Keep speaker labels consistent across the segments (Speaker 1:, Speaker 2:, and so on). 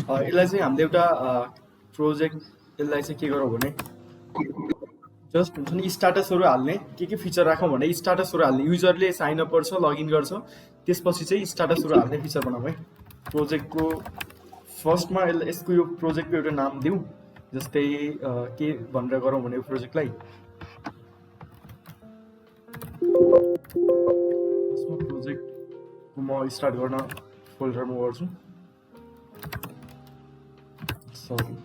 Speaker 1: यसलाई चाहिँ हामीले एउटा प्रोजेक्ट यसलाई चाहिँ के गरौँ भने जस्ट हुन्छ नि स्ट्याटसहरू हाल्ने के फिचर राखौँ भने स्ट्याटसहरू हाल्ने युजरले साइन अप गर्छ लगइन गर्छ त्यसपछि चाहिँ स्ट्याटसहरू हाल्ने फिचर बनाऊँ है प्रोजेक्टको फर्स्टमा यसको यो प्रोजेक्टको एउटा नाम दिउँ जस्तै के भनेर गरौँ भने यो प्रोजेक्टलाई प्रोजेक्टको म स्टार्ट गर्न फोल्डरमा गर्छु सरी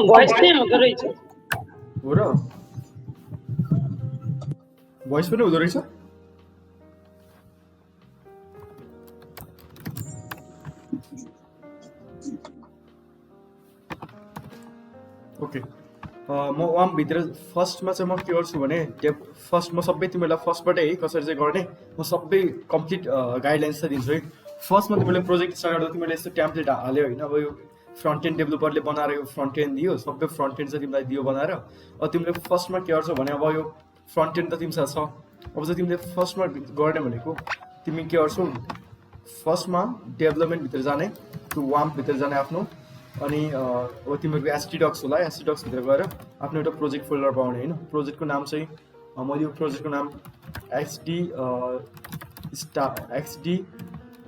Speaker 2: भोइस चाहिँ हुँदो रहेछ
Speaker 1: हो र भोइस पनि हुँदो रहेछ ओके म वाम भित्र फर्स्टमा चाहिँ म के गर्छु भने फर्स्ट म सबै तिमीलाई फर्स्टबाटै है कसरी चाहिँ गर्ने म सबै कम्प्लिट गाइडलाइन्स चाहिँ दिन्छु है फर्स्टमा तिमीले प्रोजेक्ट स्टार्ट गर्दा तिमीले यस्तो टेम्प्लेट हाल्यो होइन अब यो फ्रन्ट एन्ड डेभलपरले बनाएर यो फ्रन्ट एन्ड दियो सबै फ्रन्ट एन्ड चाहिँ तिमीलाई दियो बनाएर अब तिमीले फर्स्टमा के गर्छौ भने अब यो फ्रन्ट एन्ड त तिमीसँग छ अब चाहिँ तिमीले फर्स्टमा गर्ने भनेको तिमी के गर्छौ फर्स्टमा डेभलपमेन्टभित्र जाने त्यो वामभित्र जाने आफ्नो अनि अब तिमीहरूको एसटीडक्स होला एसटीडक्सभित्र गएर आफ्नो एउटा प्रोजेक्ट फोल्डर पाउने होइन प्रोजेक्टको नाम चाहिँ मैले यो प्रोजेक्टको नाम एक्सडी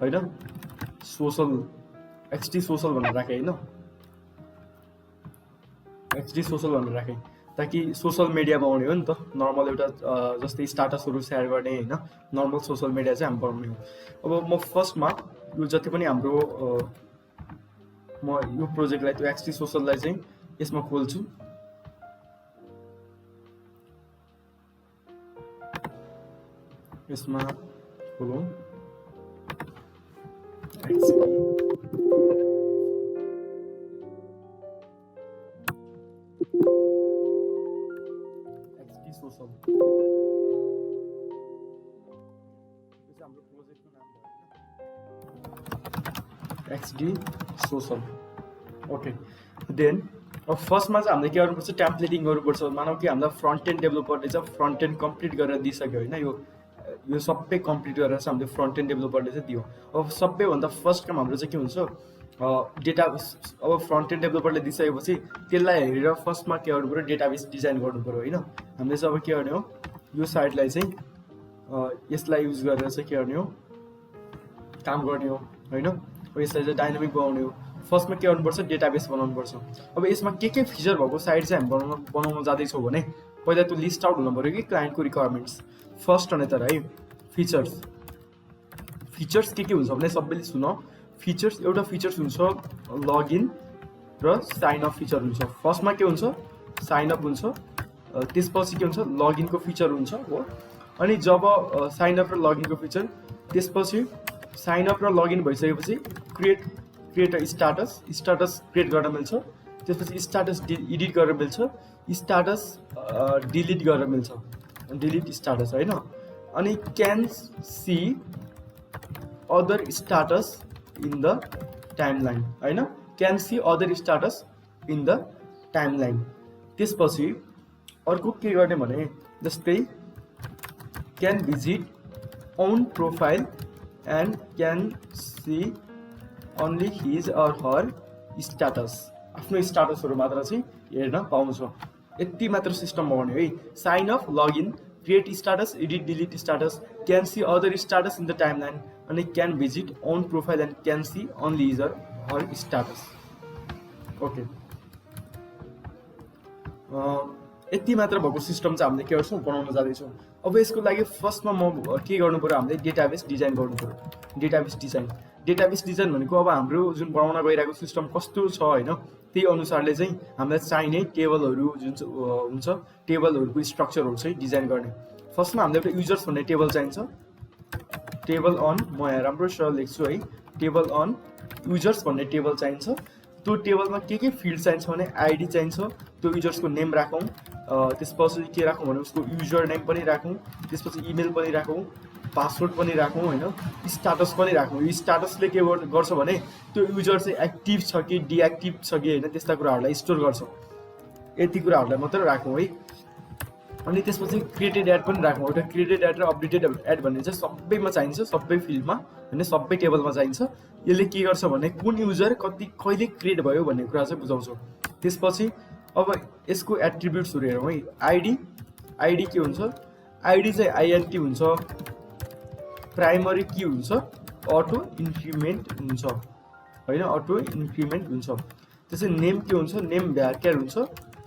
Speaker 1: होइन सोसल एक्सडी सोसल भनेर राखेँ होइन एक्सडी सोसल भनेर राखेँ ताकि सोसल मिडियामा आउने हो नि त नर्मल एउटा जस्तै स्टाटसहरू सेयर गर्ने होइन नर्मल सोसल मिडिया चाहिँ हामी बनाउने हो अब म फर्स्टमा यो जति पनि हाम्रो म यो प्रोजेक्टलाई त्यो एक्सटी सोसललाई चाहिँ यसमा खोल्छु यसमा खोलौँ एक्सटी सोसल हाम्रो प्रोजेक्टको नाम भयो एक्सडी सोसल ओके देन अब फर्स्टमा चाहिँ हामीले के गर्नुपर्छ टेम्प्लेटिङ गर्नुपर्छ मानौ कि हामीलाई फ्रन्ट एन्ड डेभलपरले चाहिँ फ्रन्ट एन्ड कम्प्लिट गरेर दिइसक्यो होइन यो सबै कम्प्लिट गरेर चाहिँ हामीले फ्रन्ट एन्ड डेभलपरले चाहिँ दियो अब सबैभन्दा फर्स्ट काम हाम्रो चाहिँ के हुन्छ डेटा अब फ्रन्ट एन्ड डेभलपरले दिइसकेपछि त्यसलाई हेरेर फर्स्टमा के गर्नु पऱ्यो डेटाबेस डिजाइन गर्नु पऱ्यो होइन हामीले चाहिँ अब के गर्ने हो यो साइटलाई चाहिँ यसलाई युज गरेर चाहिँ के गर्ने हो काम गर्ने हो होइन यसलाई चाहिँ डाइनामिक बनाउने हो फर्स्टमा के गर्नुपर्छ डेटाबेस बनाउनुपर्छ अब यसमा के फिचर भएको साइट चाहिँ हामी बनाउन जाँदैछौँ भने पहिला त्यो लिस्ट आउट हुनु पऱ्यो कि क्लाइन्टको रिक्वायरमेन्ट्स फर्स्ट भने तर है फिचर्स के हुन्छ भने सबैले सुन फिचर्स एउटा फिचर्स हुन्छ लगइन र साइन अप फिचर हुन्छ फर्स्टमा के हुन्छ साइन अप हुन्छ त्यसपछि के हुन्छ लगइनको फिचर हुन्छ हो अनि जब साइन अप र लगइनको फिचर त्यसपछि साइन अप र लगइन भइसकेपछि क्रिएट अ स्टाटस क्रिएट गर्न मिल्छ त्यसपछि स्टाटस एडिट गर्न मिल्छ स्टाटस डिलिट गर्न मिल्छ डिलिट स्टाटस होइन अनि can see other status in the timeline होइन can see other status in the timeline त्यसपछि अर्को के गर्ने भने जस्तै can visit own profile and can see only his or her status आफ्नो स्टाटसहरू मात्र चाहिँ हेर्न पाउँछ यति मात्र सिस्टम बनाउने है sign up login create status edit delete status can see other status in the timeline अनि can visit own profile and can see only his or her status okay यति मात्र भएको सिस्टम चाहिँ हामीले के गर्छौँ बनाउन जाँदैछौँ अब यसको लागि फर्स्टमा म के गर्नु पऱ्यो हामीले डेटाबेस डिजाइन गर्नु पऱ्यो डेटाबेस डिजाइन भनेको अब हाम्रो जुन बनाउन गइरहेको सिस्टम कस्तो छ होइन त्यही अनुसारले चाहिँ हामीलाई चाहिने टेबलहरू जुन हुन्छ टेबलहरूको स्ट्रक्चरहरू चाहिँ डिजाइन गर्ने फर्स्टमा हामीले एउटा युजर्स भन्ने टेबल चाहिन्छ टेबल अन म यहाँ राम्रोसँग लेख्छु है टेबल अन युजर्स भन्ने टेबल चाहिन्छ त्यो टेबलमा के फिल्ड चाहिन्छ भने आइडी चाहिन्छ त्यो युजर्सको नेम राखौँ त्यसपछि के राखौँ भने उसको युजर नेम पनि राखौँ त्यसपछि इमेल पनि राखौँ पासवर्ड पनि राखौँ होइन स्टाटस पनि राखौँ यो स्टाटसले के गर्छ भने त्यो युजर चाहिँ एक्टिभ छ कि डिएक्टिभ छ कि होइन त्यस्ता कुराहरूलाई स्टोर गर्छ यति कुराहरूलाई मात्र राखौँ है अनि त्यसपछि क्रिएटेड एड पनि राखौँ। एउटा क्रिएटेड एड र अपडेटेड एड भन्ने चाहिँ सबैमा चाहिन्छ, सबै फिल्डमा होइन, सबै टेबलमा चाहिन्छ। यसले के गर्छ भने कुन युजर कहिले क्रिएट भयो भन्ने कुरा चाहिँ बुझाउँछ। त्यसपछि अब यसको एट्रिब्युट्सहरू हेरौँ है। आइडी के हुन्छ, आइडी चाहिँ आइएनटी हुन्छ, प्राइमरी की हुन्छ, अटो इन्क्रिमेन्ट हुन्छ होइन, अटो इन्क्रिमेन्ट हुन्छ। त्यसै नेम के हुन्छ, नेम भ्यारक्यार हुन्छ।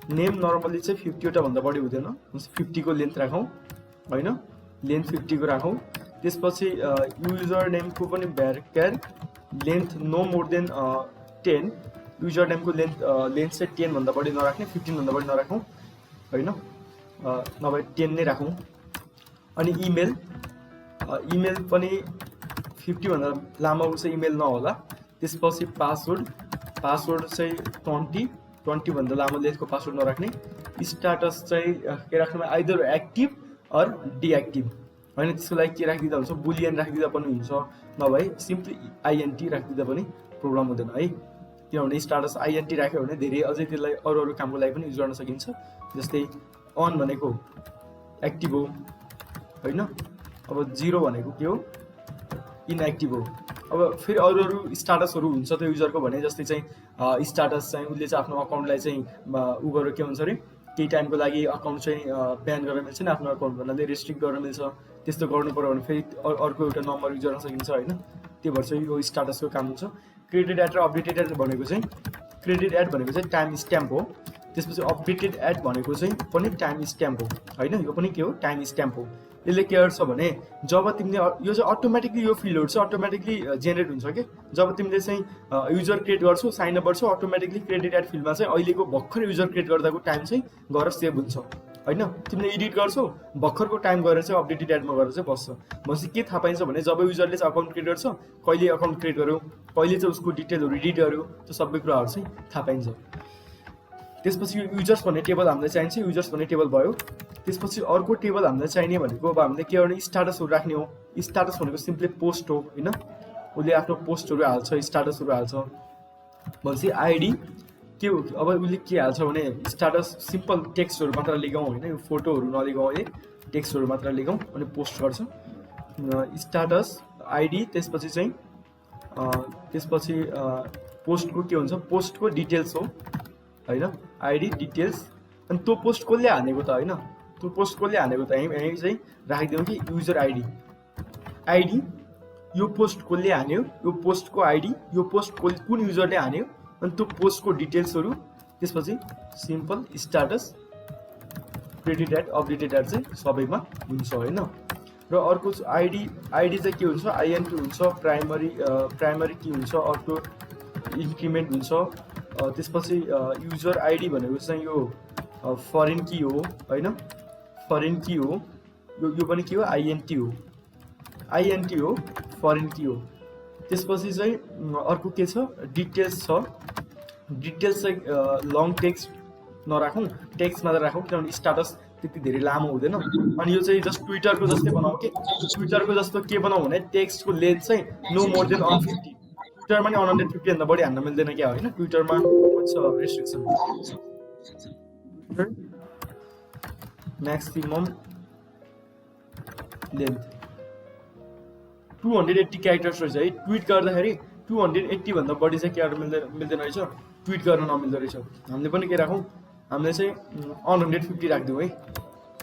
Speaker 1: नेम नर्मली चाहिँ 50 वटा भन्दा बढी हुँदैन, 50 को लेन्थ राखौँ होइन, लेन्थ 50 को राखौँ। त्यसपछि युजर नेमको पनि varchar length no more than 10, user नेमको लेन्थ चाहिँ 10 भन्दा बढी नराख्ने, 15 भन्दा बढी नराखौँ होइन, नभए 10 नै राखौँ। अनि इमेल पनि 50 भन्दा लामो चाहिँ इमेल नहोला। त्यसपछि पासवर्ड चाहिँ 20 भन्दा लामो लेन्थको पासवर्ड नराख्ने। स्ट्याटस चाहिँ के राख्नुमा, आइदर एक्टिभ अर डिएक्टिभ होइन, त्यसको लागि के राखिदिँदा हुन्छ, बुलियन राखिदिँदा पनि हुन्छ, नभए सिम्पली आइएनटी राखिदिँदा पनि प्रब्लम हुँदैन है। किनभने स्ट्याटस आइएनटी राख्यो भने धेरै अझै त्यसलाई अरू कामको लागि पनि युज गर्न सकिन्छ। जस्तै अन भनेको एक्टिभ हो होइन, अब 0 भनेको के हो, इनएक्टिभ हो। अब फेरि अरू स्ट्याटसहरू हुन्छ त्यो युजरको भने, जस्तै चाहिँ स्ट्याटस चाहिँ उसले चाहिँ आफ्नो अकाउन्टलाई चाहिँ उ गरेर के भन्छ अरे, केही टाइमको लागि अकाउन्ट चाहिँ ब्यान गर्न मिल्छ नि, आफ्नो अकाउन्ट भन्नाले रेस्ट्रिक्ट गर्न मिल्छ। त्यस्तो गर्नु पऱ्यो भने फेरि अर्को एउटा नम्बर युज गर्न सकिन्छ होइन, त्यो भएर चाहिँ यो स्ट्याटसको काम हुन्छ। क्रिएटेड एड र अपडेटेड एड भनेको चाहिँ, क्रिएटेड एड भनेको चाहिँ टाइम स्ट्याम्प हो। त्यसपछि अपडेटेड एड भनेको चाहिँ पनि टाइम स्ट्याम्प हो होइन, यो पनि के हो, टाइम स्ट्याम्प हो। यसले के गर्छ भने जब तिमीले यो चाहिँ अटोमेटिकली यो फिल्डहरू चाहिँ अटोमेटिकली जेनेरेट हुन्छ कि जब तिमीले चाहिँ युजर क्रिएट गर्छौ, साइन अप गर्छौ, अटोमेटिकली क्रिएटेड एड फिल्डमा चाहिँ अहिलेको भर्खर युजर क्रिएट गर्दाको टाइम चाहिँ गएर सेभ हुन्छ होइन। तिमीले एडिट गर्छौ, भर्खरको टाइम गएर चाहिँ अपडेटेड एडमा गएर चाहिँ बस्छ। भनेपछि के थाहा पाइन्छ भने जब युजरले चाहिँ अकाउन्ट क्रिएट गर्छ, कहिले अकाउन्ट क्रिएट गर्यो, कहिले चाहिँ उसको डिटेलहरू एडिट गर्यो, त्यो सबै कुराहरू चाहिँ थाहा पाइन्छ। त्यसपछि यो युजर्स भन्ने टेबल हामीलाई चाहिन्छ, युजर्स भन्ने टेबल भयो। त्यसपछि अर्को टेबल हामीलाई चाहिने भनेको अब हामीले के गर्ने, स्ट्याटसहरू राख्ने हो। स्ट्याटस भनेको सिम्पली पोस्ट हो होइन, उसले आफ्नो पोस्टहरू हाल्छ, स्ट्याटसहरू हाल्छ। भनेपछि आइडी के हो, अब उसले के हाल्छ भने स्ट्याटस सिम्पल टेक्स्टहरू मात्र लेखौँ होइन, यो फोटोहरू नलेखौँ अहिले, टेक्स्टहरू मात्र लेखौँ अनि पोस्ट गर्छ स्ट्याटस आइडी। त्यसपछि चाहिँ त्यसपछि पोस्टको के हुन्छ, पोस्टको डिटेल्स हो होइन, आइडी डिटेल्स। अनि त्यो पोस्ट कसले हानेको त होइन, त्यो पोस्ट कसले हानेको त यहीँ चाहिँ राखिदिउँ कि युजर आइडी यो पोस्ट कसले हान्यो, यो पोस्टको आइडी, यो पोस्ट कुन युजरले हान्यो, अनि त्यो पोस्टको डिटेल्सहरू। त्यसपछि simple status, created at, updated at चाहिँ सबैमा हुन्छ होइन। र अर्को आइडी चाहिँ के हुन्छ, आइएनटी हुन्छ, प्राइमरी की हुन्छ, अटो इन्क्रिमेन्ट हुन्छ। त्यसपछि युजर आइडी भनेको चाहिँ यो फरेन की हो होइन, फरेन की हो, यो पनि के हो, आइएनटी हो, फरेन की हो। त्यसपछि चाहिँ अर्को के छ, डिटेल्स छ। डिटेल्स चाहिँ लङ टेक्स्ट नराखौँ, टेक्स्ट मात्र राखौँ, किनभने स्ट्याटस त्यति धेरै लामो हुँदैन। अनि यो चाहिँ जस्ट ट्विटरको जस्तै बनाऊ कि, ट्विटरको जस्तो के बनाऊ भने टेक्स्टको लेन्थ चाहिँ नो मोर देन 150, ट्विटरमा नि 150 भन्दा बढी हान्न मिल्दैन क्या होइन, ट्विटरमा छ रेस्ट्रिक्सन, म्याक्सिमम लेन्थ 280 क्यारेक्टर्स रहेछ है। ट्विट गर्दाखेरि 280 भन्दा बढी चाहिँ क्यारेक्टर मिल्दैन रहेछ, ट्विट गर्न नमिल्दो रहेछ। हामीले पनि के राखौँ, हामीले चाहिँ 150 राखिदिउँ है,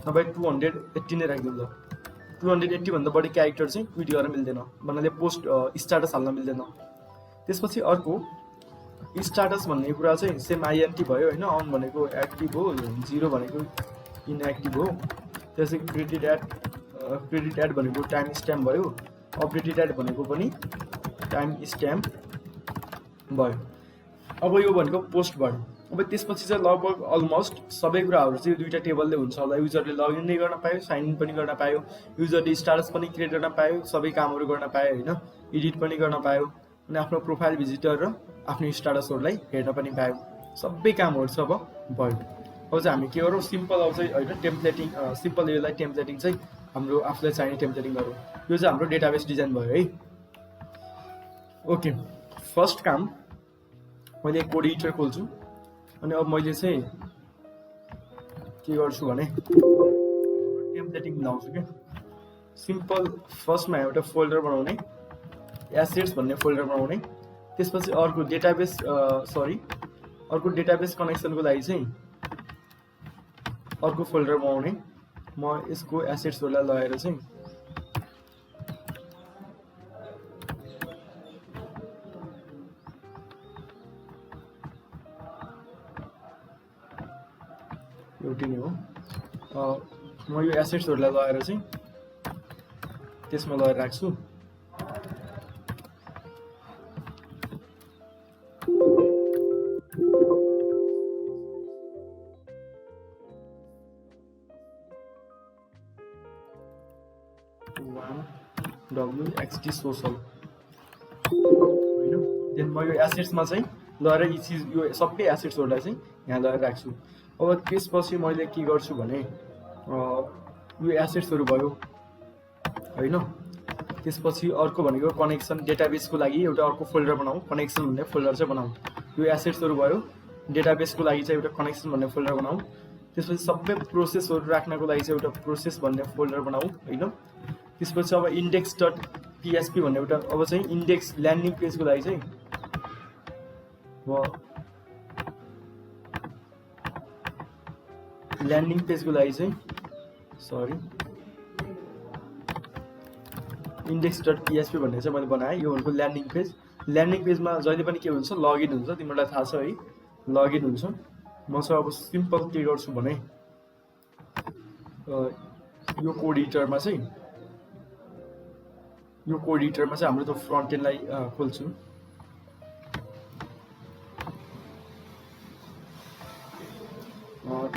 Speaker 1: नभए 280 नै राखिदिउँ ल। 280 भन्दा बढी क्यारेक्टर चाहिँ ट्विट गर्न मिल्दैन भन्नाले पोस्ट स्ट्याटस हाल्न मिल्दैन। त्यसपछि अर्को स्ट्याटस भन्ने कुरा चाहिँ सेम आइएनटी भयो होइन, अन भनेको एक्टिभ हो, 0 भनेको इनएक्टिभ हो। त्यसपछि क्रेडिट एड भनेको टाइम स्ट्याम्प भयो, अपडेटेड एड भनेको पनि टाइम स्ट्याम्प भयो। अब यो भनेको पोस्ट भयो। अब त्यसपछि चाहिँ लगभग अलमोस्ट सबै कुराहरू चाहिँ यो दुईवटा टेबलले हुन्छ होला। युजरले लगइन नै गर्न पायो, साइन इन पनि गर्न पायो, युजरले स्ट्याटस पनि क्रिएट गर्न पायो, सबै कामहरू गर्न पायो होइन, एडिट पनि गर्न पायो, अनि आफ्नो प्रोफाइल भिजिटर र आफ्नो स्ट्याटसहरूलाई हेर्न पनि पायो। सबै कामहरू चाहिँ अब भयो। अब चाहिँ हामी के गरौँ, सिम्पल अब चाहिँ होइन टेम्प्लेटिङ, सिम्पल यसलाई टेम्प्लेटिङ चाहिँ हाम्रो आफूलाई चाहिने टेम्प्लेटिङ गरौँ। यो चाहिँ हाम्रो डेटाबेस डिजाइन भयो है। ओके, फर्स्ट काम मैले कोड एडिटर खोल्छु अनि अब मैले चाहिँ के गर्छु भने सेटिङ मिलाउँछु के सिम्पल फर्स्टमा एउटा फोल्डर बनाउने एसेट्स भन्ने फोल्डर बनाउने त्यसपछि अर्को डेटाबेस अर्को डेटाबेस कनेक्सनको लागि चाहिँ अर्को फोल्डर बनाउने म यसको एसेट्सहरुलाई लगाएर चाहिँ एउटै नै हो म यो एसेट्सहरुलाई लगाएर चाहिँ त्यसमा लगाएर राख्छु WXT social हैन देन म यो एसेट्समा चाहिँ लगाएर यी चीज यो सबै एसेट्सहरुलाई चाहिँ यहाँ लगाएर राख्छु अब त्यसपछि मैले के गर्छु भने यो एसेट्सहरु भयो हैन त्यसपछि अर्को भनेको कनेक्सन डेटाबेसको लागि एउटा अर्को फोल्डर बनाऊ कनेक्सन भन्ने फोल्डर चाहिँ बनाऊ यो एसेट्सहरु भयो डेटाबेसको लागि चाहिँ एउटा कनेक्सन भन्ने फोल्डर बनाऊ त्यसपछि सबै प्रोसेसहरु राख्नको लागि चाहिँ एउटा प्रोसेस भन्ने फोल्डर बनाऊ हैन त्यसपछि अब index.php भन्ने एउटा अब चाहिँ इन्डेक्स ल्यान्डिङ पेजको लागि चाहिँ ल्यान्डिङ पेजको लागि चाहिँ index.php भन्ने चाहिँ मैले बनाए यो भनेको ल्यान्डिङ पेजमा जहिले पनि के हुन्छ लगइन हुन्छ तिमीलाई थाहा छ है लगइन हुन्छ म चाहिँ अब सिम्पल के गर्छु भने यो कोड एडिटरमा चाहिँ हाम्रो त फ्रन्ट एन्डलाई खोल्छु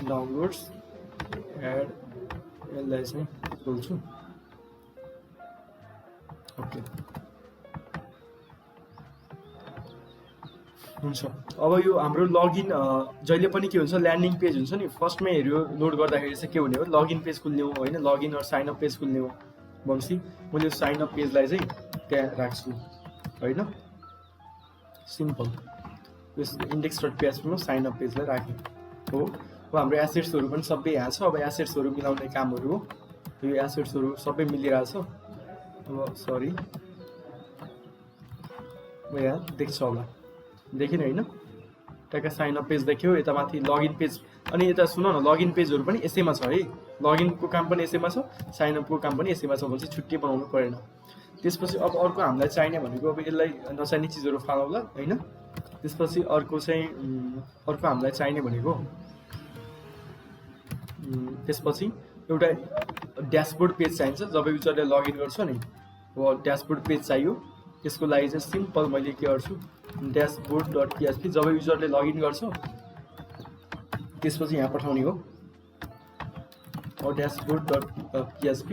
Speaker 1: डाउनलोड्स एड यसलाई चाहिँ खोल्छु ओके हुन्छ अब यो हाम्रो लगइन जहिले पनि के हुन्छ ल्यान्डिङ पेज हुन्छ नि फर्स्टमै हेर्यो लोड गर्दाखेरि चाहिँ के हुने हो लगइन पेज खुल्ने हो हैन लगइन र साइन अप पेज खुल्ने हो भनेपछि मैले साइन अप पेजलाई चाहिँ त्यहाँ राख्छु हैन सिम्पल यस index.php मा साइन अप पेजलाई राखेँ हो अब हाम्रो एसेट्सहरु पनि सबै यहाँ छ अब एसेट्सहरु मिलाउने कामहरु हो यो एसेट्सहरु सबै मिलिरहेछ अब सरी म यहाँ देख्छ होला देखेन हैन टक्क साइन अप पेज देख्यो यता माथि लगइन पेज अनि यता सुन न लगइन पेजहरु पनि यसैमा छ है लगइनको काम पनि यसैमा छ साइन अपको काम पनि यसैमा छ भने छुट्टै बनाउनु परेन त्यसपछि अब अर्को हामीलाई चाहिने भनेको अब यसलाई नचाहिने चीजहरु फालौला हैन त्यसपछि अर्को हामीलाई चाहिने भनेको त्यसपछि एउटा ड्याशबोर्ड पेज चाहिन्छ जब युजरले लगइन गर्छ नि हो ड्याशबोर्ड पेज चाहियो त्यसको लागि चाहिँ सिम्पल मैले के गर्छु dashboard.php जब युजरले लगइन गर्छ त्यसपछि यहाँ पठाउने हो dashboard.php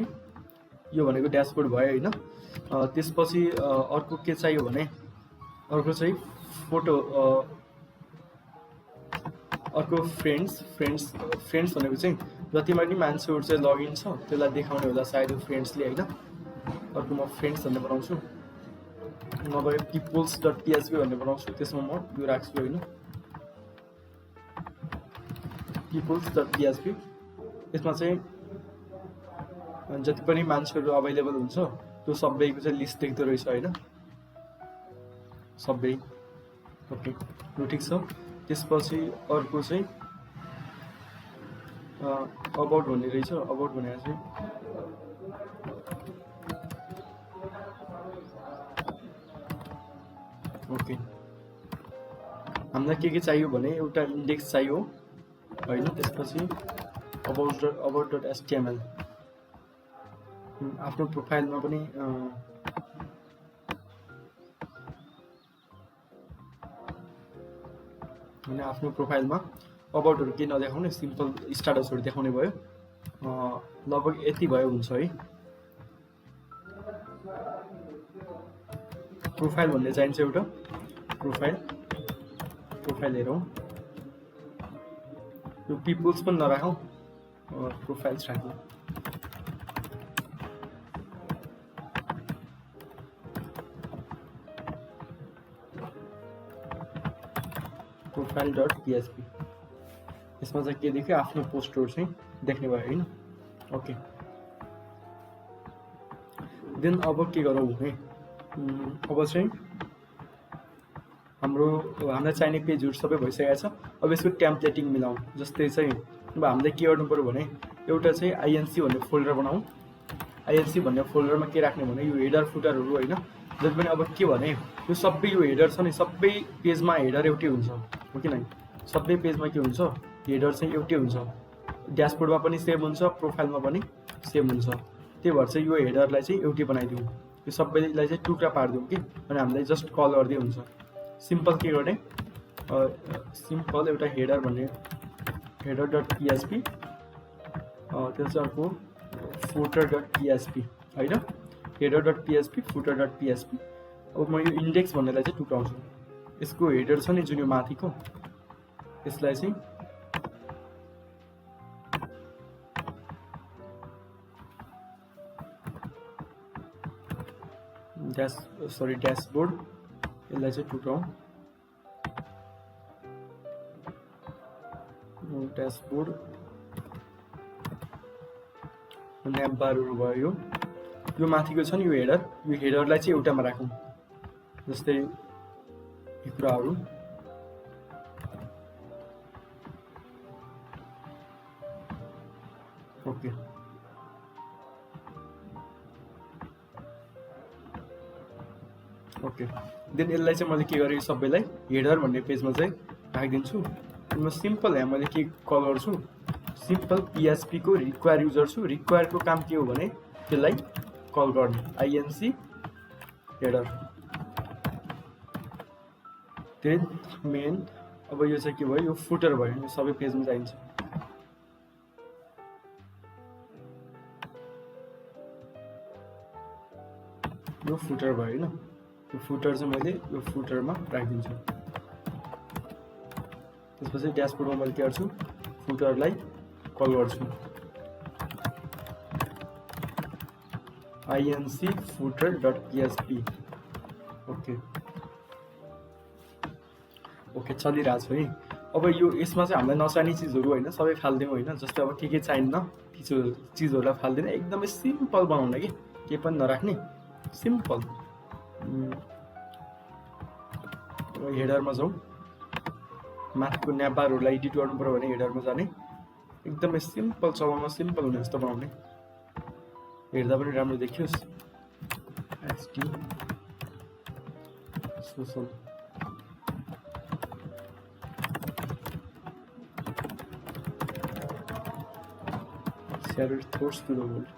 Speaker 1: यो भनेको ड्याशबोर्ड भयो हैन त्यसपछि अर्को के चाहियो भने अर्को चाहिँ फोटो अर्को फ्रेन्ड्स भनेको चाहिँ जतिमा पनि मान्छेहरु चाहिँ लगइन छ त्यसलाई देखाउने होला सायद फ्रेन्ड्सले हैन अर्को म फ्रेन्ड्स भन्ने बनाउँछु नभए peoples.php भन्ने बनाउँछु त्यसमा म यो राख्छु हैन peoples.php यसमा चाहिँ जति पनि मान्छेहरु अवेलेबल हुन्छ त्यो सबैको चाहिँ लिस्ट देख्दै रहेछ हैन सबै ओके यो ठीक छ त्यसपछि अर्को चाहिँ अबाउट भन्ने रहेछ अबाउट भनेर चाहिँ ओके हामीलाई के चाहियो भने एउटा इन्डेक्स चाहियो हैन त्यसपछि about.html आफ्नो प्रोफाइलमा पनि हैन आफ्नो प्रोफाइलमा अबाउटहरु के नदेखाउने सिम्पल स्ट्याटसहरु देखाउने भयो लगभग यति भयो हुन्छ है प्रोफाइल भन्ने चाहिन्छ एउटा प्रोफाइल हेरौँ यो पिपल्स पनि नराखौँ प्रोफाइल्स राखौँ profile.php यसमा चाहिँ के देख्यो आफ्नो पोस्टहरु चाहिँ देख्ने भयो हैन ओके देन अब के गरौँ भने अब चाहिँ हामीलाई चाहिने पेजहरू सबै भइसकेको छ। अब यसको टेम्प्लेटिङ मिलाउँ। जस्तै चाहिँ अब हामीले के गर्नु पर्यो भने एउटा चाहिँ आइएनसी भन्ने फोल्डर बनाऊँ। आइएनसी भन्ने फोल्डरमा के राख्ने भने यो हेडर फुटरहरू होइन, जति पनि अब के भने यो सबै यो हेडर छ नि, सबै पेजमा हेडर एउटै हुन्छ, हो कि नै? सबै पेजमा के हुन्छ, हेडर चाहिँ एउटै हुन्छ। ड्यासबोर्डमा पनि सेम हुन्छ, प्रोफाइलमा पनि सेम हुन्छ। त्यही भएर चाहिँ यो हेडरलाई चाहिँ एउटै बनाइदिउँ, यो सबैलाई चाहिँ टुक्रा पारिदिउँ कि, अनि हामीलाई जस्ट कल गर्दै हुन्छ। सिम्पल के गर्ने, सिम्पल एउटा हेडर भन्ने हेडर डट पिएचपी, त्यो चाहिँ अर्को फुटर डट पिएचपी होइन, header dot PHP footer dot PHP. अब म यो इन्डेक्स भन्नेलाई चाहिँ टुक्राउँछु। यसको हेडर छ नि जुन यो माथिको, यसलाई चाहिँ ड्यासबोर्ड, यसलाई चाहिँ टुक्राउँ। ड्यासबोर्ड न्याप बारहरू भयो। यो माथिको छ नि यो हेडरलाई चाहिँ एउटामा राखौँ। जस्तै यी कुराहरू ओके। ओके देन यसलाई चाहिँ मैले के गरेँ, सबैलाई हेडर भन्ने पेजमा चाहिँ राखिदिन्छु। म सिम्पल यहाँ मैले के कल गर्छु, सिम्पल पिएचपी को रिक्वायर युजर छु। रिक्वायरको काम के हो भने त्यसलाई कल गर्ने, आइएनसी हेडर देन मेन। अब यो चाहिँ के भयो, यो फुटर भयो, यो सबै पेजमा चाहिन्छ। यो फुटर भयो होइन, यो फुटर चाहिँ मैले यो फुटरमा राखिदिन्छु। त्यसपछि ड्यासबोर्डमा मैले के गर्छु, फुटरलाई कल गर्छु, INC footer dot PHP. Okay okay चलिरहेको छ है। अब यो यसमा चाहिँ हामीलाई नचाहिने चिजहरू होइन सबै फालिदिउँ होइन। जस्तै अब के चाहिन्न चिजहरूलाई फालिदिने, एकदमै सिम्पल बनाउन कि, के पनि नराख्ने, सिम्पल। हेडरमा जाउँ, माथिको न्याप बारहरूलाई एडिट गर्नु पर्यो भने हेडरमा जाने, एकदमै सिम्पल चलाउन, सिम्पल हुने जस्तो बनाउने, हेर्दा पनि राम्रो देखियोस्। HD social share thoughts to the world.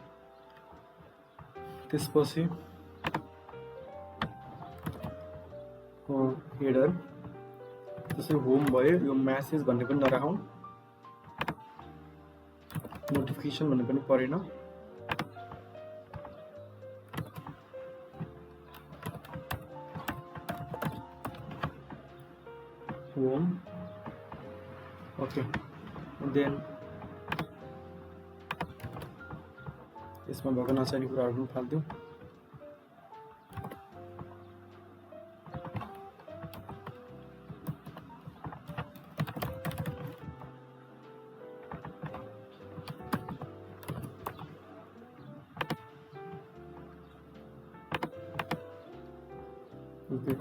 Speaker 1: त्यसपछि हेडर, त्यसै होम भयो। यो म्यासेज भन्ने पनि नराखौँ, नोटिफिकेसन भन्ने पनि परेन। होम ओके देन यसमा भएको नचाहिने कुराहरू पनि फालिदिउँ।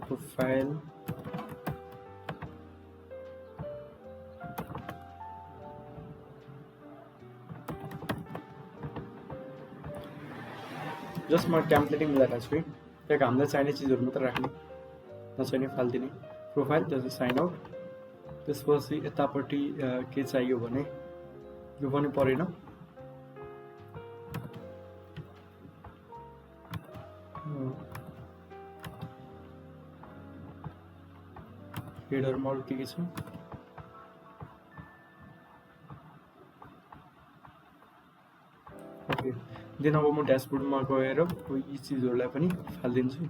Speaker 1: प्रोफाइल जस्ट म टेम्प्लेटिङ मिलाएको छु है। त्यहाँको हामीलाई चाहिने चिजहरू मात्र राख्ने, नचाहिने फालिदिने। प्रोफाइल त्यसपछि साइन आउट, त्यसपछि यतापट्टि के चाहियो भने यो पनि परेन। हेडरमा अरू के छ, ओके देन अब म ड्यासबोर्डमा गएर यी चिजहरूलाई पनि फालिदिन्छु।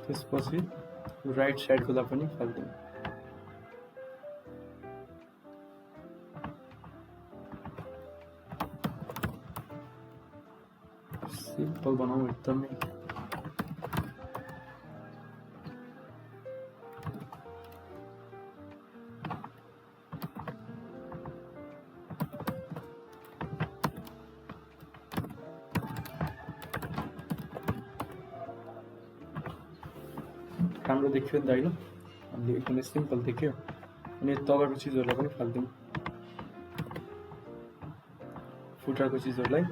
Speaker 1: त्यसपछि राइट साइडकोलाई पनि फाल्दिउँ। सिम्पल बनाऊ एकदमै। राम्रो देखियो नि त होइन, हामीले एकदमै सिम्पल देखियो। अनि तलको चिजहरूलाई पनि फाल्दिउँ, फुटरको चिजहरूलाई।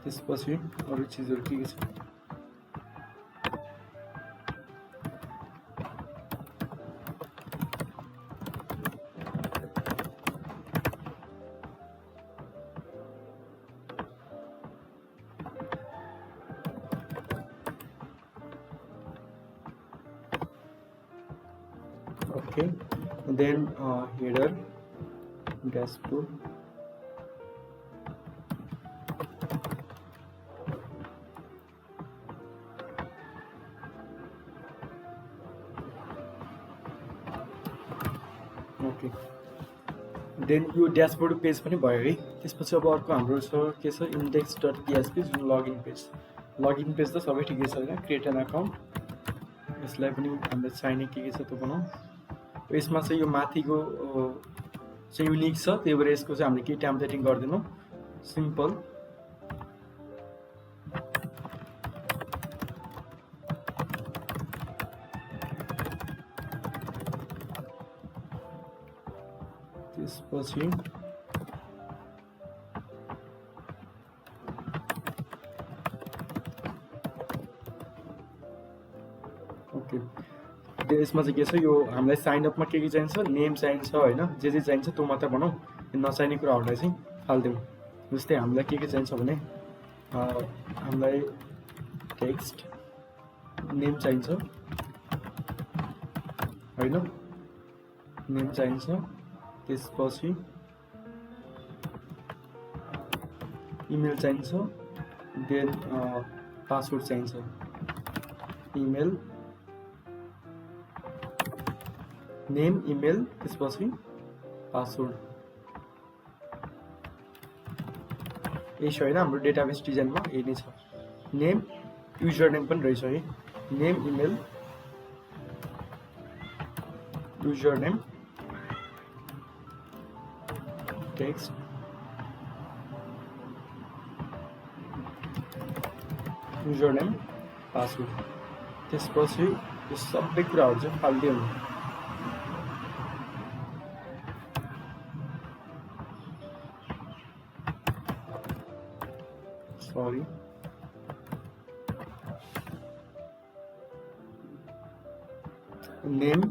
Speaker 1: त्यसपछि अरू चिजहरू के छ? Okay, then header, dashboard, okay. Then यो ड्यासबोर्ड पेज पनि भयो है। त्यसपछि अब अर्को हाम्रो छ के छ, index.php जुन लगइन पेज। लगइन पेज त सबै ठिकै छ होइन, क्रिएट एन अकाउन्ट। यसलाई पनि हामीले चाहिने के छ त्यो बनाऊ। यसमा चाहिँ यो माथिको चाहिँ युनिक छ, त्यही भएर यसको चाहिँ हामीले केही टेम्प्लेटिङ गर्दैनौँ, सिम्पल। त्यसपछि ओके, यसमा चाहिँ के छ, यो हामीलाई साइनअपमा के चाहिन्छ, नेम चाहिन्छ होइन, जे चाहिन्छ त्यो मात्र बनाऊ। नचाहिने कुराहरूलाई चाहिँ फालिदिउँ। जस्तै हामीलाई के चाहिन्छ भने हामीलाई टेक्स्ट नेम चाहिन्छ होइन, नेम चाहिन्छ। त्यसपछि इमेल चाहिन्छ, देन पासवर्ड चाहिन्छ, इमेल, नेम, इमेल, त्यसपछि पासवर्ड। यही छ होइन हाम्रो डेटाबेस डिजाइनमा, यही नै छ। नेम, युजर नेम पनि रहेछ है, name, email, user name, text, user name, password. त्यसपछि यो सबै कुराहरू चाहिँ फालिदिउँ। Sorry, name,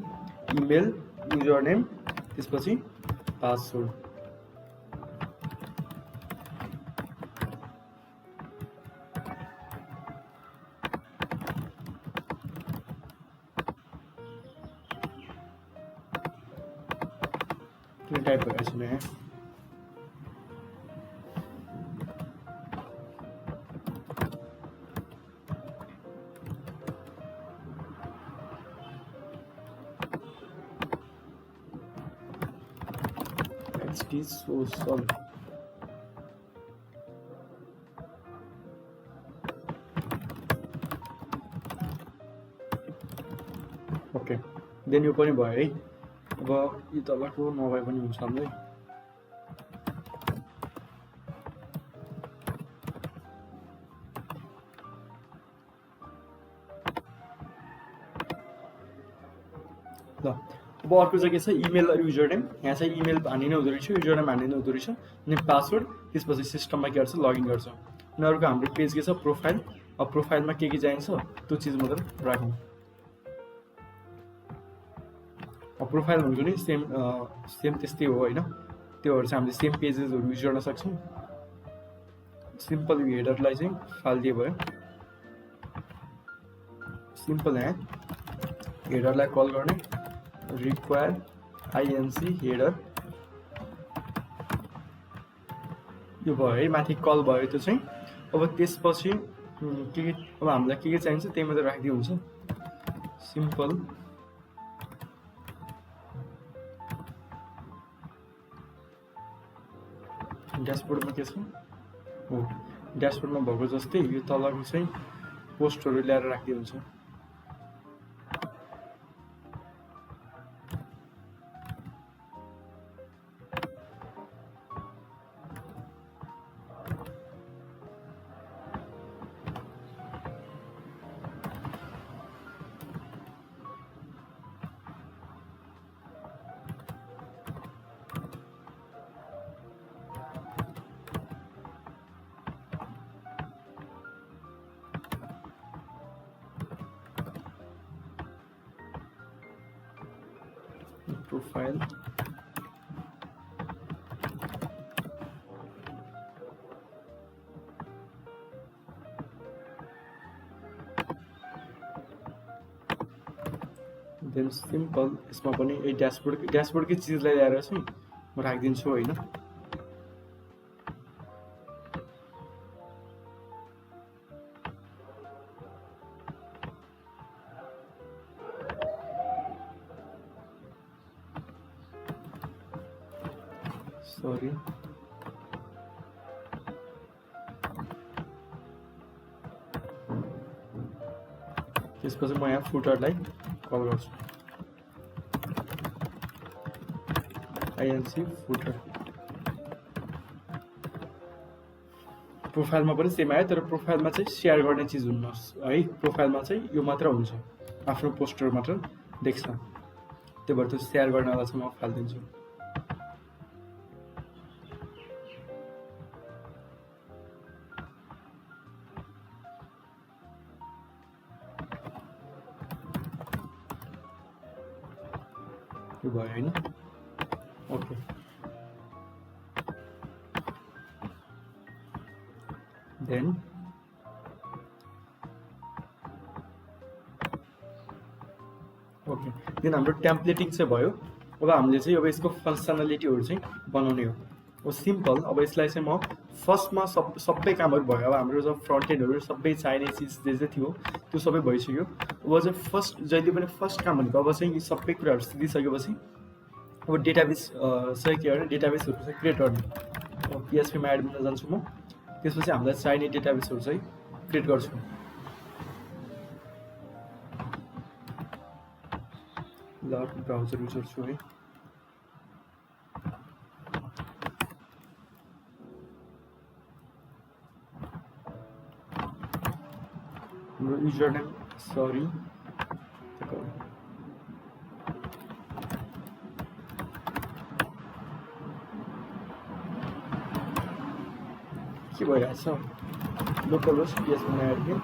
Speaker 1: email, user name, त्यसपछि पासवर्ड। टाइप गरेको छु यहाँ। It is so solid. Okay, then यो पनि भयो है। अब यो तलको नभए पनि हुन्छ हामीलाई। ल अब अर्को चाहिँ के छ, इमेल र युजर नेम। यहाँ चाहिँ इमेल हानिने हुँदो रहेछ, युजर नेम हानिने हुँदो रहेछ, अनि पासवर्ड। त्यसपछि सिस्टममा के गर्छ, लगइन गर्छ। अनि अर्को हाम्रो पेज के छ, प्रोफाइल। अब प्रोफाइलमा के चाहिन्छ त्यो चिज मात्र राखौँ। प्रोफाइल भनेको नि सेम त्यस्तै हो होइन। त्योहरू चाहिँ हामीले सेम पेजेसहरू युज गर्न सक्छौँ। सिम्पल हेडरलाई चाहिँ फालिदिए भयो। सिम्पल यहाँ हेडरलाई कल गर्ने रिक्वायर आइएनसी हेडर यो भयो है, माथि कल भयो त्यो चाहिँ। अब त्यसपछि के अब हामीलाई के चाहिन्छ त्यही मात्रै राखिदिए हुन्छ। सिम्पल ड्यासबोर्डमा के छ हो, ड्यासबोर्डमा भएको जस्तै यो तलको चाहिँ पोस्टहरू ल्याएर राखिदिए हुन्छ। प्रोफाइल देन सिम्पल यसमा पनि यही ड्यासबोर्डकै चिजलाई ल्याएर चाहिँ म राखिदिन्छु होइन। सरी त्यसपछि म यहाँ फुटरलाई कल गर्छु आइएनसी फुटर। प्रोफाइलमा पनि सेम आयो, तर प्रोफाइलमा चाहिँ सेयर गर्ने चिज हुन्न है। प्रोफाइलमा चाहिँ यो मात्र हुन्छ, आफ्नो पोस्टर मात्र देख्छ, त्यही भएर त्यो सेयर गर्नलाई चाहिँ म फालिदिन्छु। यो भयो होइन। ओके देन हाम्रो टेम्प्लेटिङ चाहिँ भयो। अब हामीले चाहिँ अब यसको फङ्सनालिटीहरू चाहिँ बनाउने हो। अब सिम्पल अब यसलाई चाहिँ म फर्स्टमा सबै कामहरू भयो। अब हाम्रो जब फ्रन्ट एन्डहरू सबै चाहिने चिज जे जे थियो त्यो सबै भइसक्यो। अब चाहिँ फर्स्ट जहिले पनि फर्स्ट काम भनेको अब चाहिँ यी सबै कुराहरू सिकिसकेपछि अब डेटाबेस चाहिँ के गर्ने, डेटाबेसहरू चाहिँ क्रिएट गर्ने। अब पिएचपीमा एड गर्न जान्छु म, त्यसपछि हामीलाई चाहिने डेटाबेसहरू चाहिँ क्रिएट गर्छु। ल ब्राउजर युज गर्छु है। हाम्रो युजर नेम सरी के भइरहेछ लोकल होस्ट पिएचपीमा एडमिन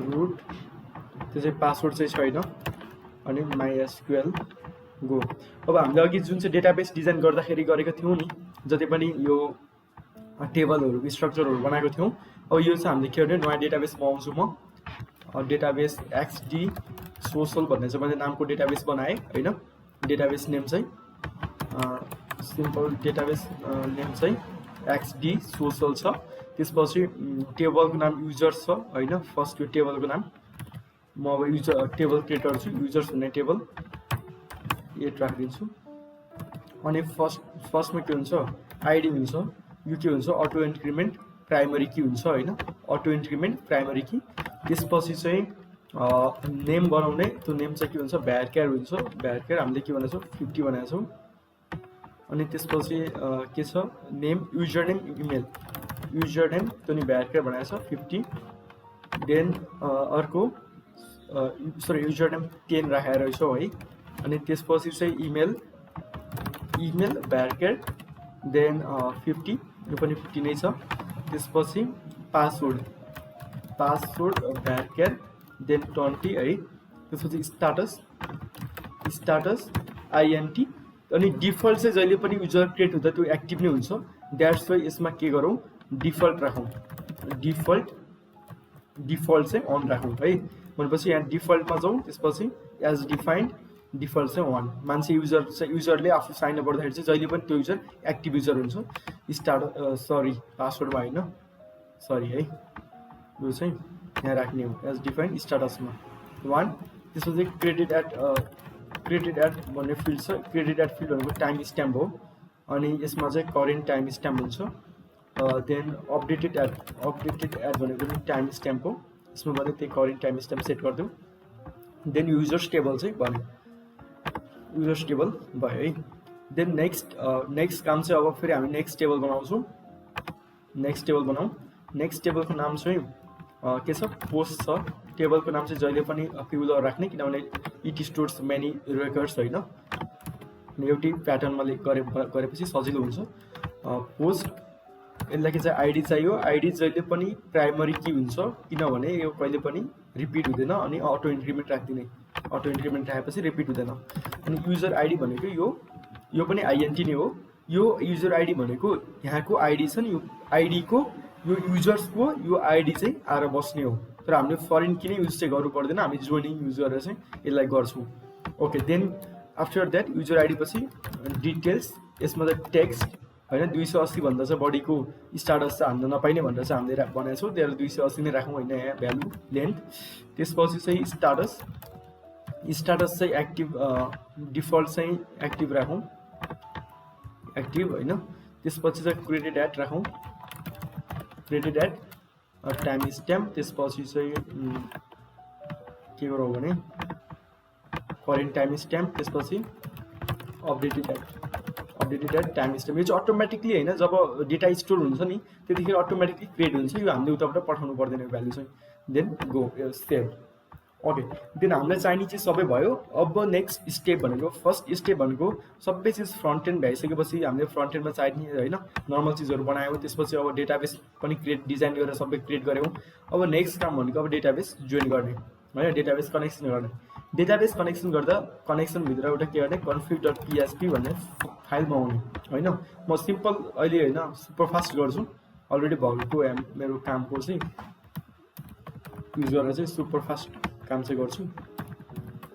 Speaker 1: रुट त्यो चाहिँ पासवर्ड चाहिँ छैन अनि MySQL गो। अब हामीले अघि जुन चाहिँ डेटाबेस डिजाइन गर्दाखेरि गरेको थियौँ नि, जति पनि यो टेबलहरू स्ट्रक्चरहरू बनाएको थियौँ, अब यो चाहिँ हामीले के गर्ने नयाँ डेटाबेस बनाउँछु म। डेटाबेस XD सोसल भन्ने चाहिँ मैले नामको डेटाबेस बनाएँ होइन। डेटाबेस नेम चाहिँ सिम्पल डेटाबेस नेम चाहिँ XD सोसल छ। त्यसपछि टेबलको नाम युजर्स छ होइन। फर्स्ट यो टेबलको नाम म अब टेबल क्रिएट गर्छु, युजर्स भन्ने टेबल एट राखिदिन्छु। अनि फर्स्टमा के हुन्छ आइडी हुन्छ, यो के हुन्छ अटो इन्क्रिमेन्ट प्राइमरी की हुन्छ होइन। अटो इन्क्रिमेन्ट प्राइमरी की। त्यसपछि चाहिँ नेम बनाउने, त्यो नेम चाहिँ के हुन्छ भ्यारक्यार हुन्छ। भ्यारक्यार हामीले के भनेको छौँ 50 भनेको छौँ। अनि त्यसपछि के छ name user name email, user name त्यो नि भ्यारक्यार बनाएको छ 50। देन अर्को युजर नेम 10 राखेर रहेछौँ है। अनि त्यसपछि चाहिँ इमेल भ्यारक्यार देन 50 यो पनि 50 नै छ। त्यसपछि पासवर्ड भ्यारक्यार देन 20 है। त्यसपछि स्टाटस INT अनि डिफल्ट चाहिँ जहिले पनि युजर क्रिएट हुँदा त्यो एक्टिभ नै हुन्छ। द्याट्स वाइ यसमा के गरौँ, डिफल्ट राखौँ, डिफल्ट चाहिँ अन राखौँ है। भनेपछि यहाँ डिफल्टमा जाउँ, त्यसपछि एज डिफाइन्ड डिफल्ट चाहिँ अन। मान्छे युजरले आफू साइन अप गर्दाखेरि चाहिँ जहिले पनि त्यो युजर एक्टिभ युजर हुन्छ। सरी पासवर्डमा होइन, सरी है, यो चाहिँ यहाँ राख्ने हो एज डिफाइन्ड स्टाटसमा 1। त्यसपछि क्रेडिट एट भन्ने फिल्ड छ। क्रेडिट एट फिल्ड भनेको टाइम स्ट्याम्प हो अनि यसमा चाहिँ करेन्ट टाइम स्ट्याम्प हुन्छ। देन अपडेटेड एड भनेको पनि टाइम स्ट्याम्प हो, यसमा पनि त्यही करेन्ट टाइम स्ट्याम्प सेट गरिदिउँ। देन युजर्स टेबल चाहिँ भन्यो, युजर्स टेबल भयो है। देन नेक्स्ट काम चाहिँ अब फेरि हामी नेक्स्ट टेबल बनाउँछौँ। नेक्स्ट टेबल बनाऊँ। नेक्स्ट टेबलको नाम चाहिँ के छ, पोस्ट छ। टेबलको नाम चाहिँ जहिले पनि पिउलर राख्ने, किनभने इट स्टोर्स मेनी रेकर्ड्स होइन, एउटै प्याटर्नमा गरेपछि सजिलो हुन्छ। पोस्ट यसलाई के चाहिँ आइडी चाहियो। आइडी जहिले पनि प्राइमरी की हुन्छ, किनभने यो कहिले पनि रिपिट हुँदैन अनि अटो इन्क्रिमेन्ट राख्दिने, अटो इन्क्रिमेन्ट राखेपछि रिपिट हुँदैन। अनि युजर आइडी भनेको यो पनि INT नै हो। यो युजर आइडी भनेको यहाँको आइडी छ नि, यो आइडीको यो युजर्सको यो आइडी चाहिँ आएर बस्ने हो। तर हामीले फरेन की नै युज चाहिँ गर्नु पर्दैन, हामी जोइनिङ युज गरेर चाहिँ यसलाई गर्छौँ। Okay, then after that user ID पछि डिटेल्स, यसमा चाहिँ टेक्स्ट होइन 280 भन्दा चाहिँ बढीको स्टाटस चाहिँ हान्न नपाइने भनेर चाहिँ हामीले भनेको छौँ, त्यही 280 नै राखौँ होइन यहाँ भ्यालु लेन्थ। त्यसपछि चाहिँ स्टाटस चाहिँ एक्टिभ, डिफल्ट चाहिँ एक्टिभ राखौँ, एक्टिभ होइन। त्यसपछि चाहिँ क्रेडिट एट राखौँ, क्रेडिट एट टाइम स्ट्याम्प। त्यसपछि चाहिँ के गरौँ भने करेन्ट टाइम स्ट्याम्प। त्यसपछि अपडेटेड एट टाइम स्ट्याम्प। यो चाहिँ अटोमेटिकली होइन, जब डेटा स्टोर हुन्छ नि त्यतिखेर अटोमेटिकली क्रिएट हुन्छ, यो हामीले उताबाट पठाउनु पर्दैन यो भ्यालु चाहिँ। Then go save. Okay, then हामीलाई चाहिने चाहिँ सबै भयो। अब नेक्स्ट स्टेप भनेको, फर्स्ट स्टेप भनेको सबै चिज फ्रन्ट एन्ड भइसकेपछि हामीले फ्रन्ट एन्डमा चाहिने होइन नर्मल चिजहरू बनायौँ। त्यसपछि अब डेटाबेस पनि डिजाइन गरेर सबै क्रिएट गऱ्यौँ। अब नेक्स्ट काम भनेको अब डेटाबेस जोइन गर्ने होइन, डेटाबेस कनेक्सन गर्ने। डेटाबेस कनेक्सन गर्दा कनेक्सनभित्र एउटा के गर्ने, config.php भन्ने फाइल बनाउने होइन। म सिम्पल अहिले होइन सुपरफास्ट गर्छु, अलरेडी भएको मेरो कामको चाहिँ युज गरेर चाहिँ सुपरफास्ट काम चाहिँ गर्छु।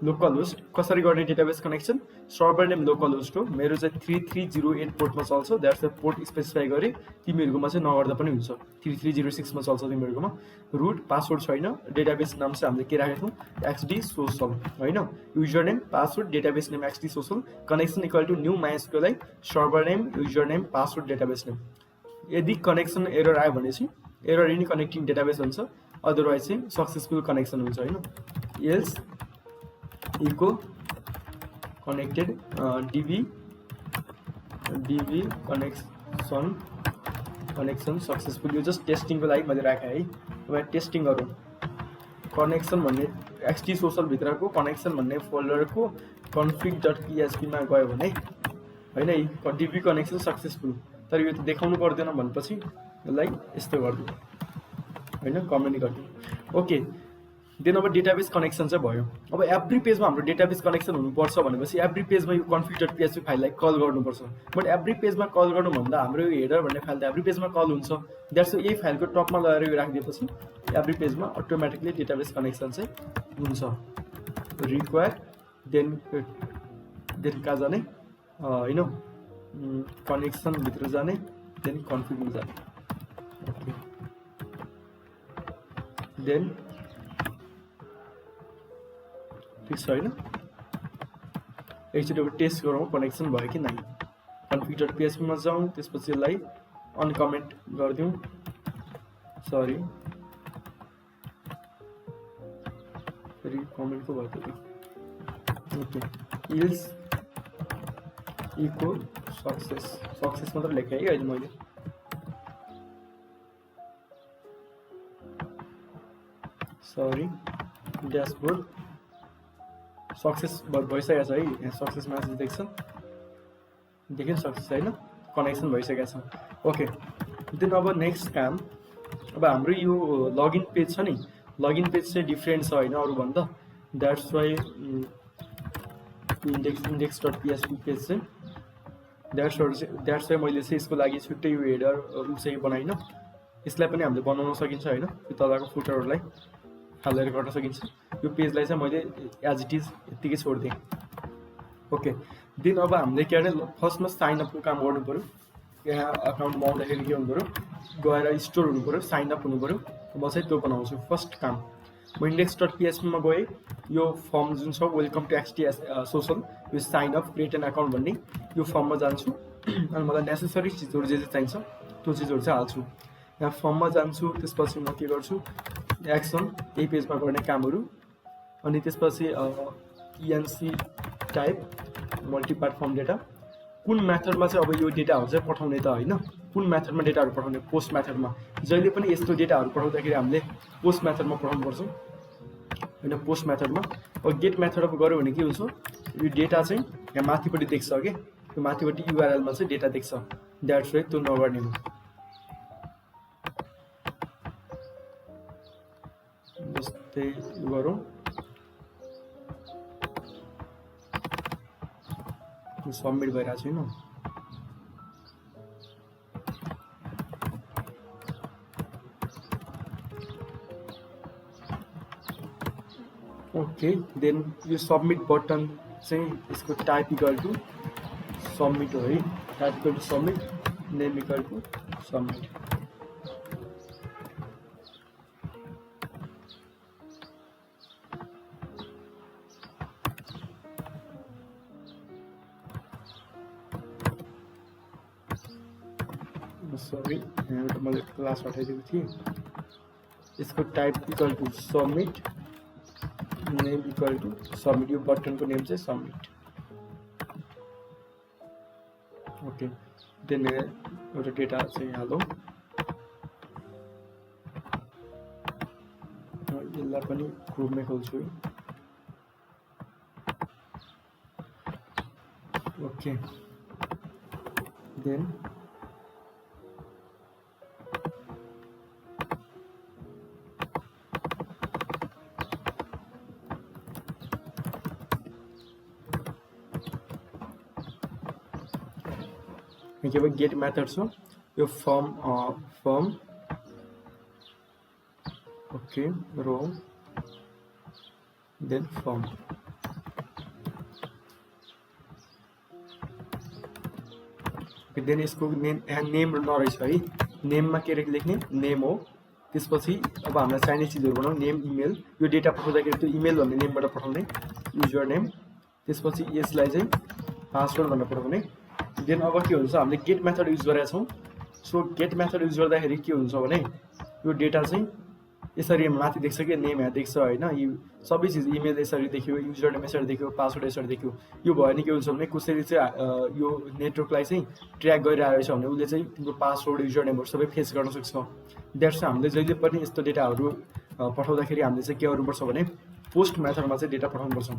Speaker 1: लोकल होस्ट कसरी गर्ने database connection, server name local host हो, मेरो चाहिँ 3308 पोर्टमा चल्छ। द्याट्स द पोर्ट स्पेसिफाई गरेँ, तिमीहरूकोमा चाहिँ नगर्दा पनि हुन्छ, 3306 मा चल्छ तिमीहरूकोमा। रुट पासवर्ड छैन, डेटाबेस नाम चाहिँ हामीले के राखेको छौँ, XD सोसल होइन। User name password database name XD social. Connection equal to new MySQL, server name user name password database name. यदि कनेक्सन एरर आयो भनेपछि एरर इन कनेक्टिङ डेटाबेस हुन्छ, अदरवाइज चाहिँ सक्सेसफुल कनेक्सन हुन्छ होइन। Else echo connected DB connection successful. यो just टेस्टिङको लागि मैले राखेँ है, तपाईँ टेस्टिङ गरौँ। कनेक्सन भन्ने XD सोसल भित्रको कनेक्सन भन्ने फोल्डरको config.php मा गयो भने होइन DB कनेक्सन सक्सेसफुल, तर यो त देखाउनु पर्दैन भनेपछि यसलाई यस्तो गरिदिउँ होइन, कमेन्ट गरिदिउँ। ओके, देन अब डेटाबेस कनेक्सन चाहिँ भयो। अब एभ्री पेजमा हाम्रो डेटाबेस कनेक्सन हुनुपर्छ भनेपछि एभ्री पेजमा यो config.php फाइललाई कल गर्नुपर्छ। बट एभ्री पेजमा कल गर्नुभन्दा हाम्रो यो हेडर भन्ने फाइल त एभ्री पेजमा कल हुन्छ। द्याट्स यही फाइलको टपमा लगेर यो राखिदिएपछि एभ्री पेजमा अटोमेटिकली डेटाबेस कनेक्सन चाहिँ हुन्छ। रिक्वायर देन कहाँ जाने होइन, कनेक्सनभित्र जाने, देन कन्फिगमा जाने। ओके, देन ठिक छ होइन। एकचोटि अब टेस्ट गरौँ कनेक्सन भयो कि नै। config.php मा जाउँ, त्यसपछि यसलाई अनकमेन्ट गरिदिउँ, सरी फेरि कमेन्टको भयो त। ओके, इल्स इको सक्सेस मात्र लेखेँ है अहिले मैले। सरी ड्यासबोर्ड सक्सेस भइसकेको छ है, यहाँ सक्सेस म्यासेज देख्छ, देख्यो सक्सेस होइन, कनेक्सन भइसकेको छ। ओके, देन अब नेक्स्ट काम, अब हाम्रो यो लगइन पेज छ नि, लगइन पेज चाहिँ डिफ्रेन्ट छ होइन अरूभन्दा, द्याट्स वाइ index.php पेज चाहिँ द्याट्स वाइ मैले चाहिँ यसको लागि छुट्टै यो हेडर चाहिँ बनाइन। यसलाई पनि हामीले बनाउन सकिन्छ होइन, यो तलको फुटरहरूलाई हालेर गर्न सकिन्छ। यो पेजलाई चाहिँ मैले एज इट इज यत्तिकै छोडिदिएँ। ओके, देन अब हामीले के गर्ने, फर्स्टमा साइन अपको काम गर्नु पऱ्यो। यहाँ अकाउन्टमा आउँदाखेरि के हुनु पऱ्यो, गएर स्टोर हुनु पऱ्यो, साइन अप हुनु पऱ्यो। म चाहिँ त्यो बनाउँछु फर्स्ट काम। म index.php मा गएँ, यो फर्म जुन छ वेलकम टु एक्सटीएस सोसल, यो sign up create an account भन्ने यो फर्ममा जान्छु अनि मलाई नेसेसरी चिजहरू जे जे चाहिन्छ त्यो चिजहरू चाहिँ हाल्छु। यहाँ फर्ममा जान्छु, त्यसपछि म के गर्छु, एक्सन यही पेजमा गर्ने कामहरू, अनि त्यसपछि ENC टाइप मल्टिपार्ट फर्म डेटा, कुन मेथडमा चाहिँ अब यो डेटाहरू चाहिँ पठाउने त होइन, कुन मेथडमा डेटाहरू पठाउने, पोस्ट मेथडमा। जहिले पनि यस्तो डेटाहरू पठाउँदाखेरि हामीले पोस्ट मेथडमा पठाउनुपर्छ होइन, पोस्ट मेथडमा। अब गेट मेथडमा गऱ्यो भने के हुन्छ, यो डेटा चाहिँ यहाँ माथिपट्टि देख्छ कि, यो माथिपट्टि युआरएलमा चाहिँ डेटा देख्छ, द्याट्स वाइ त्यो नगर्ने हो। जस्तै गरौँ, सबमिट भइरहेको छैन। ओके, देन यो सबमिट बटन चाहिँ यसको टाइप इक्वल टु सबमिट हो है, type equal to submit, name equal to submit. Sorry, यहाँबाट मैले क्लास हटाइदिएको थिएँ। यसको type equal to submit, name equal to submit, यो बटनको नेम चाहिँ सबमिट। ओके, देन एउटा डेटा चाहिँ हालौँ, यसलाई पनि क्रोममै खोल्छु। ओके, देन के भयो, गेट मेथड छ, यो फर्म ओके रो देन फर्म। देन यसको नेम, यहाँ नेम नरहेछ है, नेममा के लेख्ने, नेम हो। त्यसपछि अब हामीलाई चाहिने चिजहरू बनाऊ, नेम, इमेल, यो डेटा पठाउँदाखेरि त्यो इमेल भन्ने नेमबाट पठाउने, युजर नेम, त्यसपछि यसलाई चाहिँ पासवर्ड भनेर पठाउने। देन अब के हुन्छ, हामीले गेट मेथड युज गरेका छौँ। सो गेट मेथड युज गर्दाखेरि के हुन्छ भने, यो डेटा चाहिँ यसरी माथि देख्छ कि, नेम यहाँ देख्छ होइन, यो सबै चिज, इमेल यसरी देख्यो, युजर नेम यसरी देख्यो, पासवर्ड यसरी देख्यो। यो भयो भने के हुन्छ भने, कसरी चाहिँ यो नेटवर्कलाई चाहिँ ट्र्याक गरिरहेको छ भने उसले चाहिँ तिम्रो पासवर्ड, युजर नेमहरू सबै फेस गर्न सक्छ। द्याट्स हामीले जहिले पनि यस्तो डेटाहरू पठाउँदाखेरि हामीले चाहिँ के गर्नुपर्छ भने, पोस्ट मेथडमा चाहिँ डेटा पठाउनुपर्छ।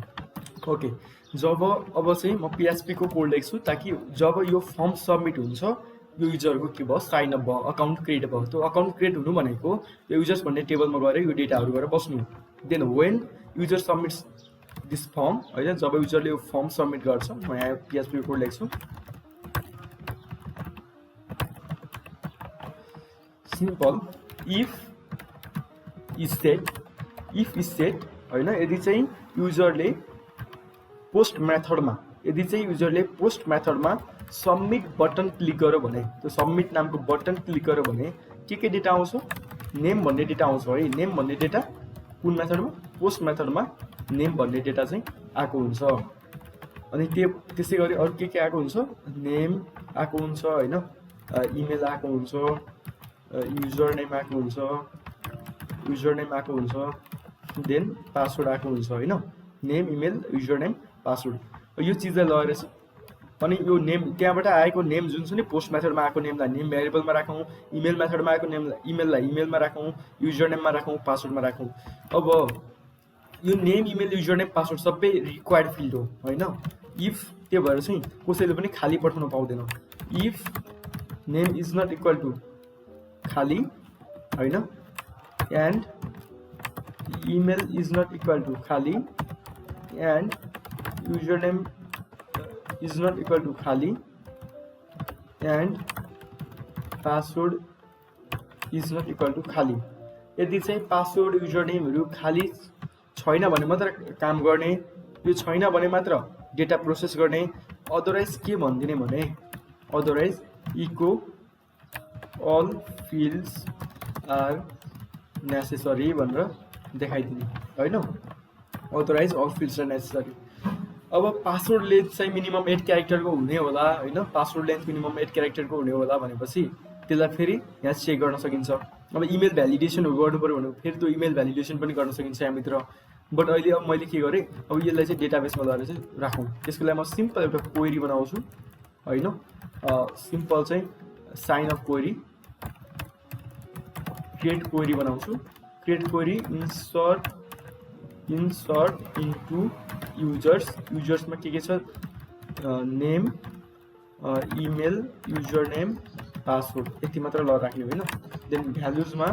Speaker 1: ओके, जब अब चाहिँ म PHP को कोड लेख्छु, ताकि जब यो फर्म सबमिट हुन्छ, यो युजरको के भयो, साइन अप भयो, अकाउन्ट क्रिएट भयो। त्यो अकाउन्ट क्रिएट हुनु भनेको यो युजर्स भन्ने टेबलमा गएर यो डेटाहरू गरेर बस्नु। Then when user submits this form होइन, जब युजरले यो फर्म सबमिट गर्छ, म यहाँ PHP को कोड लेख्छु, सिम्पल इफ इज सेट होइन, यदि चाहिँ युजरले पोस्ट मेथडमा सबमिट बटन क्लिक गर्यो भने, त्यो सबमिट नामको बटन क्लिक गर्यो भने के डेटा आउँछ, नेम भन्ने डेटा आउँछ है। नेम भन्ने डेटा कुन मेथडमा, पोस्ट मेथडमा नेम भन्ने डेटा चाहिँ आएको हुन्छ। अनि त्यसै गरी अरू के आएको हुन्छ, नेम आएको हुन्छ होइन, इमेल आएको हुन्छ, युजर नेम आएको हुन्छ, देन पासवर्ड आएको हुन्छ होइन, name, email, user name, password. यो चिजलाई लगेर अनि यो नेम, त्यहाँबाट आएको नेम जुन छ नि, पोस्ट मेथडमा आएको नेमलाई नेम भेरिएबलमा राखौँ, इमेल मेथडमा आएको नेमलाई इमेललाई इमेलमा राखौँ, युजर नेममा राखौँ, पासवर्डमा राखौँ। अब यो name, email, user name, password सबै रिक्वायर्ड फिल्ड हो होइन। इफ त्यो भएर चाहिँ कसैले पनि खाली पठाउन पाउँदैन। If name is not equal to खाली होइन, and email is not equal to खाली and username is not equal to खाली and password is not equal to खाली। यदि चाहिँ पासवर्ड युजरनेमहरु खाली छैन भने मात्र काम गर्ने, यो छैन भने मात्र डेटा प्रोसेस गर्ने। अदरवाइज के भन्दिने भने otherwise echo all fields are necessary भनेर देखाइदिने हैन। Otherwise all fields are necessary। अब पासवर्ड लेन्थ चाहिँ मिनिमम 8 क्यारेक्टरको हुने होला हैन, पासवर्ड लेन्थ मिनिमम 8 क्यारेक्टरको हुने होला भनेपछि त्यसलाई फेरि यहाँ चेक गर्न सकिन्छ। अब इमेल भ्यालिडेसनहरु गर्नु पर्यो भने फेरि त्यो इमेल भ्यालिडेसन पनि गर्न सकिन्छ यहाँ भित्र। बट अहिले अब मैले के गरे, अब यसलाई चाहिँ डेटाबेसमा लगेर चाहिँ राखौं। त्यसको लागि म सिम्पल एउटा क्वेरी बनाउँछु हैन। सिम्पल चाहिँ sign up query, create query बनाउँछु। Create query insert into users में के छ name email user name password यति मात्र ल राख्ने हैन। देन भ्यालुज मा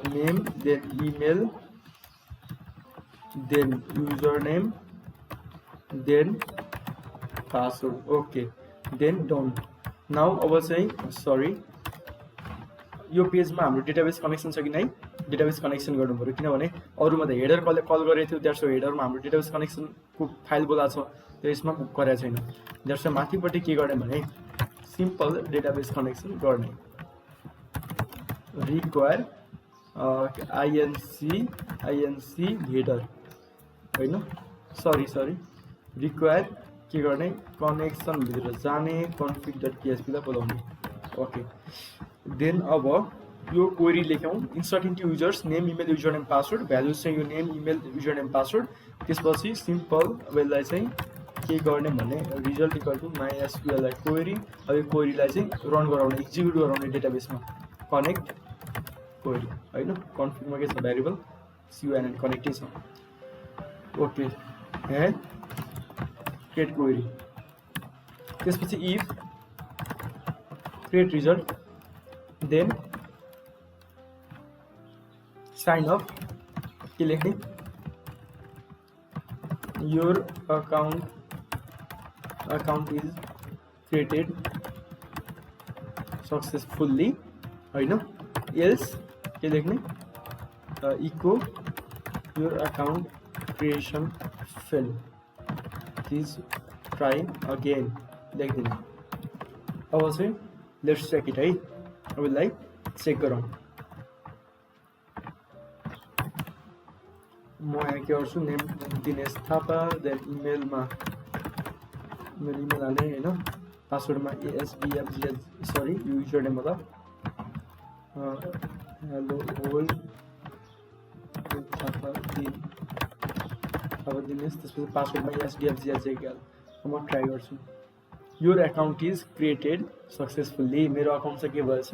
Speaker 1: name then email then user name then password okay then done. Now अब चाहिँ सरी यो पेजमा हाम्रो डेटाबेस कनेक्सन छ कि नै, डेटाबेस कनेक्सन गर्नु पर्यो किनभने अरुमा त हेडर कल गरेको थियो। दैट्स हेडरमा हाम्रो डेटाबेस कनेक्सनको फाइल बोलाएको छ, त्यसमा गरेको छैन। दैट्स माथिपट्टि के गर्ने भने सिम्पल डेटाबेस कनेक्सन गर्ने रिक्वायर आईएनसी हेडर हैन, सरी रिक्वायर के गर्ने कनेक्सन भित्र जाने config.php लाई बोलाउने ओके। देन अब यो क्वेरी लेखौं insert into users name email user name password values चाहिँ यो name email user name password. त्यसपछि सिम्पल अब यसलाई चाहिँ के गर्ने भने result equal to MySQL query. अब यो क्वेरीलाई चाहिँ रन गराउने एक्जिक्युट गराउने डेटाबेसमा कनेक्ट क्वेरी हैन। कन्फिगमा के छ भेरिएबल cunn कनेक्टै छ ओके एन्ड क्रिएट क्वेरी। त्यसपछि if create result then sign up के लेख्ने your account is created successfully हैन। एल्स के लेख्ने echo your account creation fail please try again लेखिदिनु। अब चाहिँ लेट्स चेक इट है। अब यसलाई चेक गरौँ। म यहाँ के गर्छु नेम दिनेश थापा देन इमेलमा मेरो इमेल हाले हैन। पासवर्डमा ASBFGH सरी युजर नेम होला हेलो ओल्ड थापा दिनेश। त्यसपछि पासवर्डमा ASBFGH म ट्राई गर्छु। Your account is created successfully. मेरो अकाउन्ट चाहिँ के भएछ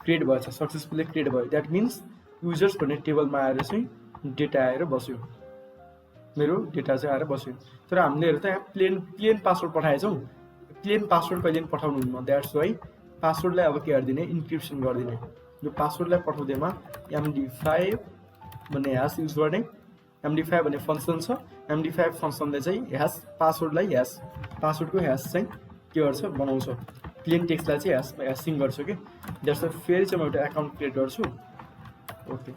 Speaker 1: क्रिएट भएछ सक्सेसफुल्ली क्रिएट भयो। दैट मिन्स युजर्स भन्ने टेबलमा आएर चाहिँ डेटा आएर बस्यो, मेरो डेटा चाहिँ आएर बस्यो। तर हामीले हेर त यहाँ प्लेन पासवर्ड पठाएछौँ। प्लेन पासवर्ड कहिले पनि पठाउनु हुन्न। दैट्स वाइ पासवर्डलाई अब के गरिदिने इन्क्रिप्सन गरिदिने। यो पासवर्डलाई पठाउँदैमा MD5 भन्ने ह्यास युज गर्ने। MD5 भन्ने फंक्सन छ। MD5 फंक्सनले चाहिँ ह्यास पासवर्डलाई ह्यास पासवर्डको ह्यास चाहिँ के गर्छ बनाउँछ। प्लेन टेक्स्टलाई चाहिँ ह्यासिङ गर्छ के। दैट्स वाइ फेरि चाहिँ म एउटा अकाउन्ट क्रिएट गर्छु ओके।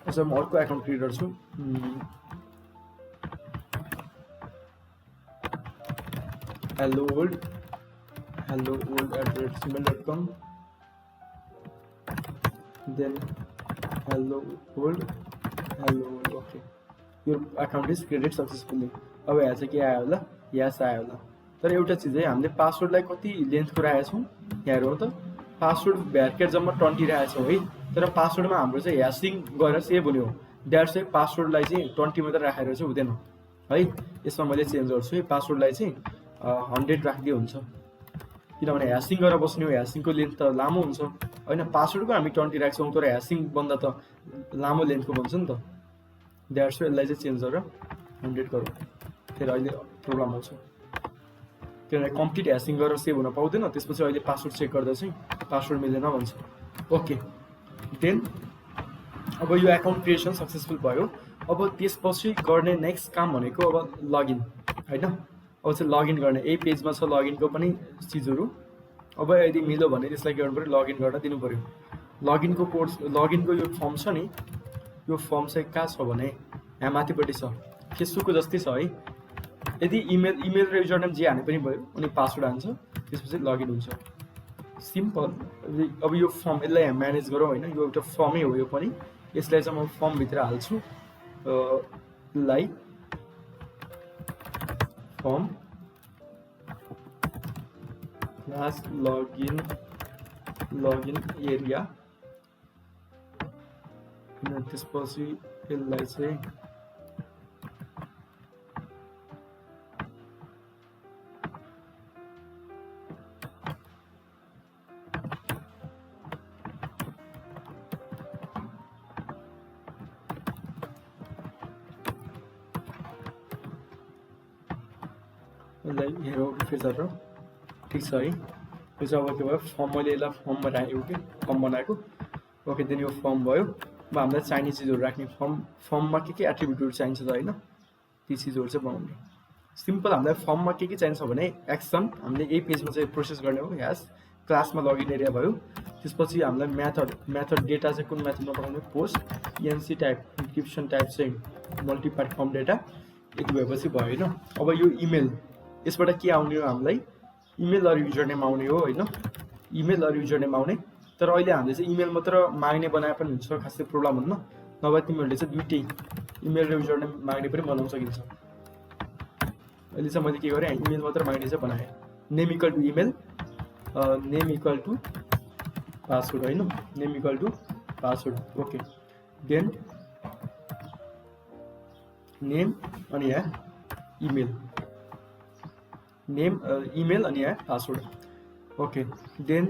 Speaker 1: अच्छा म अर्को अकाउन्ट क्रिएट गर्छु hello old @gmail.com then hello old okay your account is created successfully। अब यहाँ चाहिँ के आयो होला यस आयो होला। तर एउटा चीज है हामीले पासवर्डलाई कति लेन्थको राखेका छौं यहाँ हेरौँ त। पासवर्ड भ्यारकेट जम्मा 20 राखेका छौं है। तर पासवर्डमा हाम्रो चाहिँ ह्यासिङ गरेर सेभ हुने हो। दैट्स वाइ पासवर्डलाई चाहिँ 20 मात्र राखेर चाहिँ हुँदैन है। यसमा मैले चेन्ज गर्छु है। पासवर्डलाई चाहिँ 100 राख्दिए हुन्छ किनभने ह्यासिङ गरेर बस्ने हो। ह्यासिङको लेन्थ त लामो हुन्छ हैन। पासवर्डको हामी 20 राख्छौं तर ह्यासिङ बन्दा त लामो लेन्थको बन्छ नि त। दैट्स वाइ यसलाई चाहिँ चेन्ज गरेर 100 गरौँ। फेरि अहिले प्रब्लम आउँछ। किनभने कम्प्लिट ह्यासिङ गरेर सेभ हुन पाउँदैन। त्यसपछि अहिले पासवर्ड चेक गर्दा चाहिँ पासवर्ड मिलेन भन्छ। ओके, देन अब यो एकाउन्ट क्रिएसन सक्सेसफुल भयो। अब त्यसपछि गर्ने नेक्स्ट काम भनेको अब लगइन होइन। अब चाहिँ लगइन गर्ने यही पेजमा छ लगइनको पनि चिजहरू। अब यदि मिल्यो भने त्यसलाई के गर्नु पऱ्यो, लगइन गर्न दिनु पऱ्यो। लगइनको कोर्स लगइनको यो फर्म छ नि, यो फर्म चाहिँ कहाँ छ भने यहाँ माथिपट्टि छ, फेसबुकको जस्तै छ है। यदि इमेल र युजर नेम जे हाने पनि भयो अनि पासवर्ड हान्छ, त्यसपछि लगइन हुन्छ। सिम्पल। अब यो फर्म यसलाई हामी म्यानेज गरौँ होइन, यो एउटा फर्मै हो यो पनि। यसलाई चाहिँ म फर्मभित्र हाल्छु, यसलाई फर्म क्लास लगइन एरिया, त्यसपछि यसलाई चाहिँ हेरौँ फिचर र ठिक छ है। यो चाहिँ अब के भयो, फर्म मैले यसलाई फर्ममा राखेको कि फर्म बनाएको। ओके, देन यो फर्म भयो। अब हामीलाई चाहिने चिजहरू राख्ने, फर्ममा के एट्रिब्युटहरू चाहिन्छ त होइन, ती चिजहरू चाहिँ बनाउने। सिम्पल। हामीलाई फर्ममा के चाहिन्छ भने एक्सन, हामीले यही पेजमा चाहिँ प्रोसेस गर्ने हो। ह्यास क्लासमा लगइन एरिया भयो। त्यसपछि हामीलाई मेथड डेटा चाहिँ कुन मेथडमा पठाउने, post ENC type, encryption type चाहिँ मल्टिपार्ट फर्म डेटा। यति भएपछि भयो होइन। अब यो इमेल, यसबाट के आउने हो, हामीलाई इमेल अर युजर नेम आउने हो होइन, इमेल अर युजर नेम आउने। तर अहिले हामीले चाहिँ इमेल मात्र माग्ने बनाए पनि हुन्छ, खासै प्रब्लम हुन्न। नभए तिमीहरूले चाहिँ दुइटै इमेल र युजर नेम माग्ने पनि बनाउन सकिन्छ। अहिले चाहिँ मैले के गरेँ, इमेल मात्र माग्ने चाहिँ बनाएँ। Name equal to email, name equal to password होइन, name equal to password. Okay, then name अनि यहाँ इमेल, नेम इमेल अनि यहाँ पासवर्ड। ओके, देन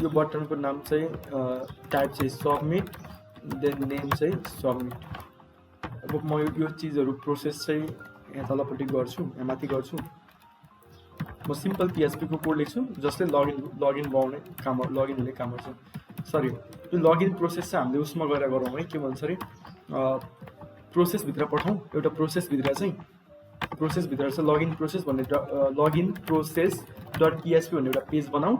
Speaker 1: यो बटनको नाम चाहिँ टाइप चाहिँ सबमिट, देन नेम चाहिँ सबमिट। अब म यो चिजहरू प्रोसेस चाहिँ यहाँ तलपट्टि गर्छु, यहाँ माथि गर्छु। म सिम्पल PHP को कोड लेख्छु जसले लगइन बनाउने काम, लगइन हुने काम गर्छ। सरी, यो लगइन प्रोसेस चाहिँ हामीले उसमा गएर गरौँ है, के भन्छ अरे प्रोसेसभित्र पठाउँ। एउटा प्रोसेसभित्र चाहिँ लगइन प्रोसेस भन्ने लगइन प्रोसेस .php भन्ने एउटा पेज बनाऊ।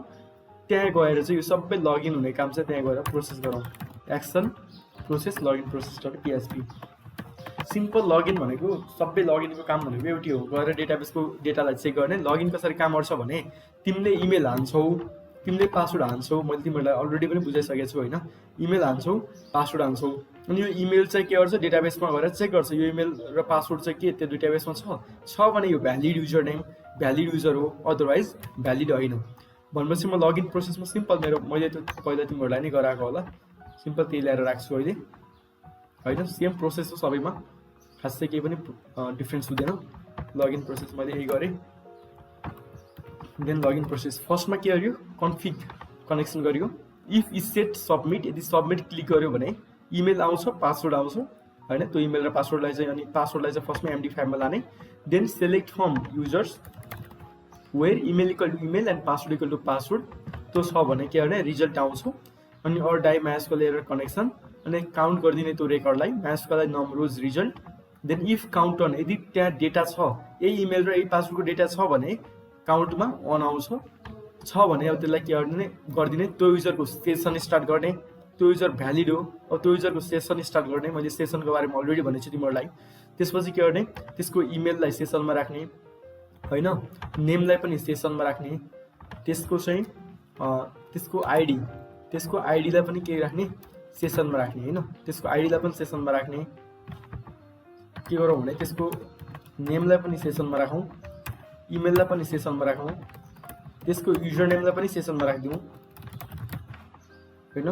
Speaker 1: त्यहाँ गएर चाहिँ यो सबै लगइन हुने काम चाहिँ त्यहाँ गएर प्रोसेस गरौँ। Action process login process .php। Simple login भनेको सबै लगइनको काम भनेको एउटै हो, गएर डेटाबेसको डेटालाई चेक गर्ने। लगइन कसरी काम गर्छ भने तिमीले इमेल हान्छौ, तिमीले पासवर्ड हान्छौ। मैले तिमीहरूलाई अलरेडी पनि बुझाइसकेको छु होइन। इमेल हान्छौ, पासवर्ड हान्छौ, अनि यो इमेल चाहिँ के गर्छ, डेटाबेसमा गएर चेक गर्छ यो इमेल र पासवर्ड चाहिँ के त्यो डेटाबेसमा छ भने यो valid user name, valid user हो, अदरवाइज भ्यालिड होइन। भनेपछि म लगइन प्रोसेसमा सिम्पल मैले त्यो पहिला तिमीहरूलाई नै गराएको होला, सिम्पल त्यही ल्याएर राख्छु अहिले होइन। सेम प्रोसेस हो सबैमा, खासै केही पनि डिफ्रेन्स हुँदैन। लगइन प्रोसेस मैले यही गरेँ। देन लगइन प्रोसेस फर्स्टमा के गर्यो, कन्फिग कनेक्सन गर्यो। इफ इज सेट सबमिट, यदि सबमिट क्लिक गर्यो भने इमेल आउँछ, पासवर्ड आउँछ होइन। त्यो इमेल र पासवर्डलाई चाहिँ अनि पासवर्डलाई चाहिँ फर्स्टमा MD5 मा लाने। Then select from users where email equal to email and password equal to password. त्यो छ भने के गर्ने, रिजल्ट आउँछ। अनि or die MySQL error connection, अनि काउन्ट गरिदिने त्यो रेकर्डलाई, MySQL num rows result. Then if count on, यदि त्यहाँ डेटा छ, यही इमेल र यही पासवर्डको डेटा छ भने काउन्टमा अन आउँछ, छ भने अब त्यसलाई के गरिदिने, त्यो युजरको सेसन स्टार्ट गर्ने। त्यो युजर भ्यालिड हो, अब त्यो युजरको सेसन स्टार्ट गर्ने। मैले सेसनको बारेमा अलरेडी भनेको छु तिमीहरूलाई। त्यसपछि के गर्ने, त्यसको इमेललाई सेसनमा राख्ने होइन, नेमलाई पनि सेसनमा राख्ने। त्यसको चाहिँ त्यसको आइडीलाई पनि के राख्ने, सेसनमा राख्ने होइन। त्यसको आइडीलाई पनि सेसनमा राख्ने। के गरौँ भने त्यसको नेमलाई पनि सेसनमा राखौँ, इमेललाई पनि सेसनमा राखौँ, त्यसको युजर नेमलाई पनि सेसनमा राखिदिउँ होइन,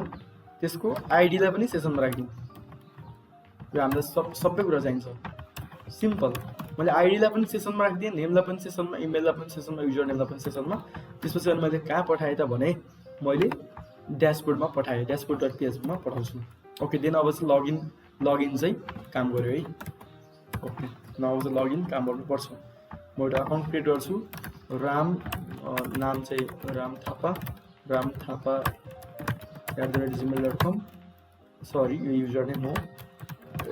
Speaker 1: त्यसको आइडीलाई पनि सेसनमा राखिदिउँ। यो हामीलाई सबै कुरा चाहिन्छ। सिम्पल। मैले आइडीलाई पनि सेसनमा राखिदिएँ, नेमलाई पनि सेसनमा, इमेललाई पनि सेसनमा, युजर नेमलाई पनि सेसनमा। त्यसपछि अनि मैले कहाँ पठाएँ त भने मैले ड्यासबोर्डमा पठाएँ, dashboard.php मा पठाउँछु। ओके, देन अब चाहिँ लगइन चाहिँ काम गर्यो है। ओके, अब चाहिँ लगइन काम गर्नुपर्छ। म एउटा अकाउन्ट क्रिएट गर्छु। राम नाम चाहिँ राम थापा @gmail.com सरी यो युजर नेम हो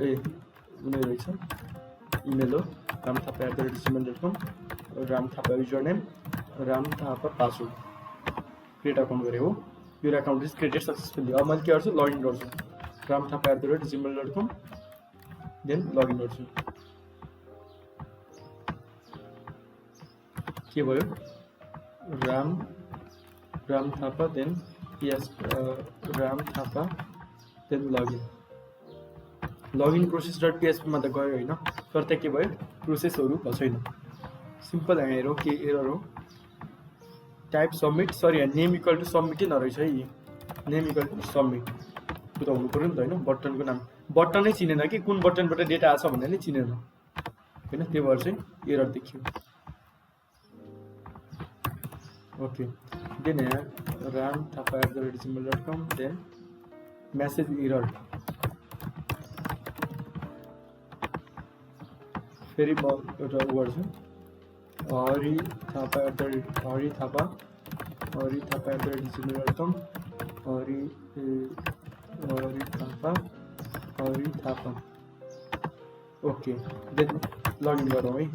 Speaker 1: ए कुनै रहेछ इमेल हो Ram Thapa @gmail.com Ram Thapa user name Ram Thapa password create account गरे हो यो अकाउन्ट इज क्रिएटेड सक्सेसफुली अब मैले के गर्छु लगइन गर्छु Ram Thapa @gmail.com then login गर्छु के भयो राम थापा देन यस राम थापा देन लगइन प्रोसेस.php मा त गयो हैन तर त्यहाँ के भयो प्रोसेसहरु भएको छैन सिम्पल हेर हो के एरर हो type submit sorry name equal to submit नरहेछ है नेम इक्वल टु सबमिट त्यो त हुनु पर्यो नि त हैन बटनको नाम बटनै चिनेन कि कुन बटनबाट डेटा आछ भन्ने नै चिनेन हैन त्यो भएर चाहिँ एरर देखियो okay then Ram Thapa @gmail.com then message error फेरि म एउटा गर्छु Hari Thapa @gmail.com Hari Thapa okay then login गरौँ है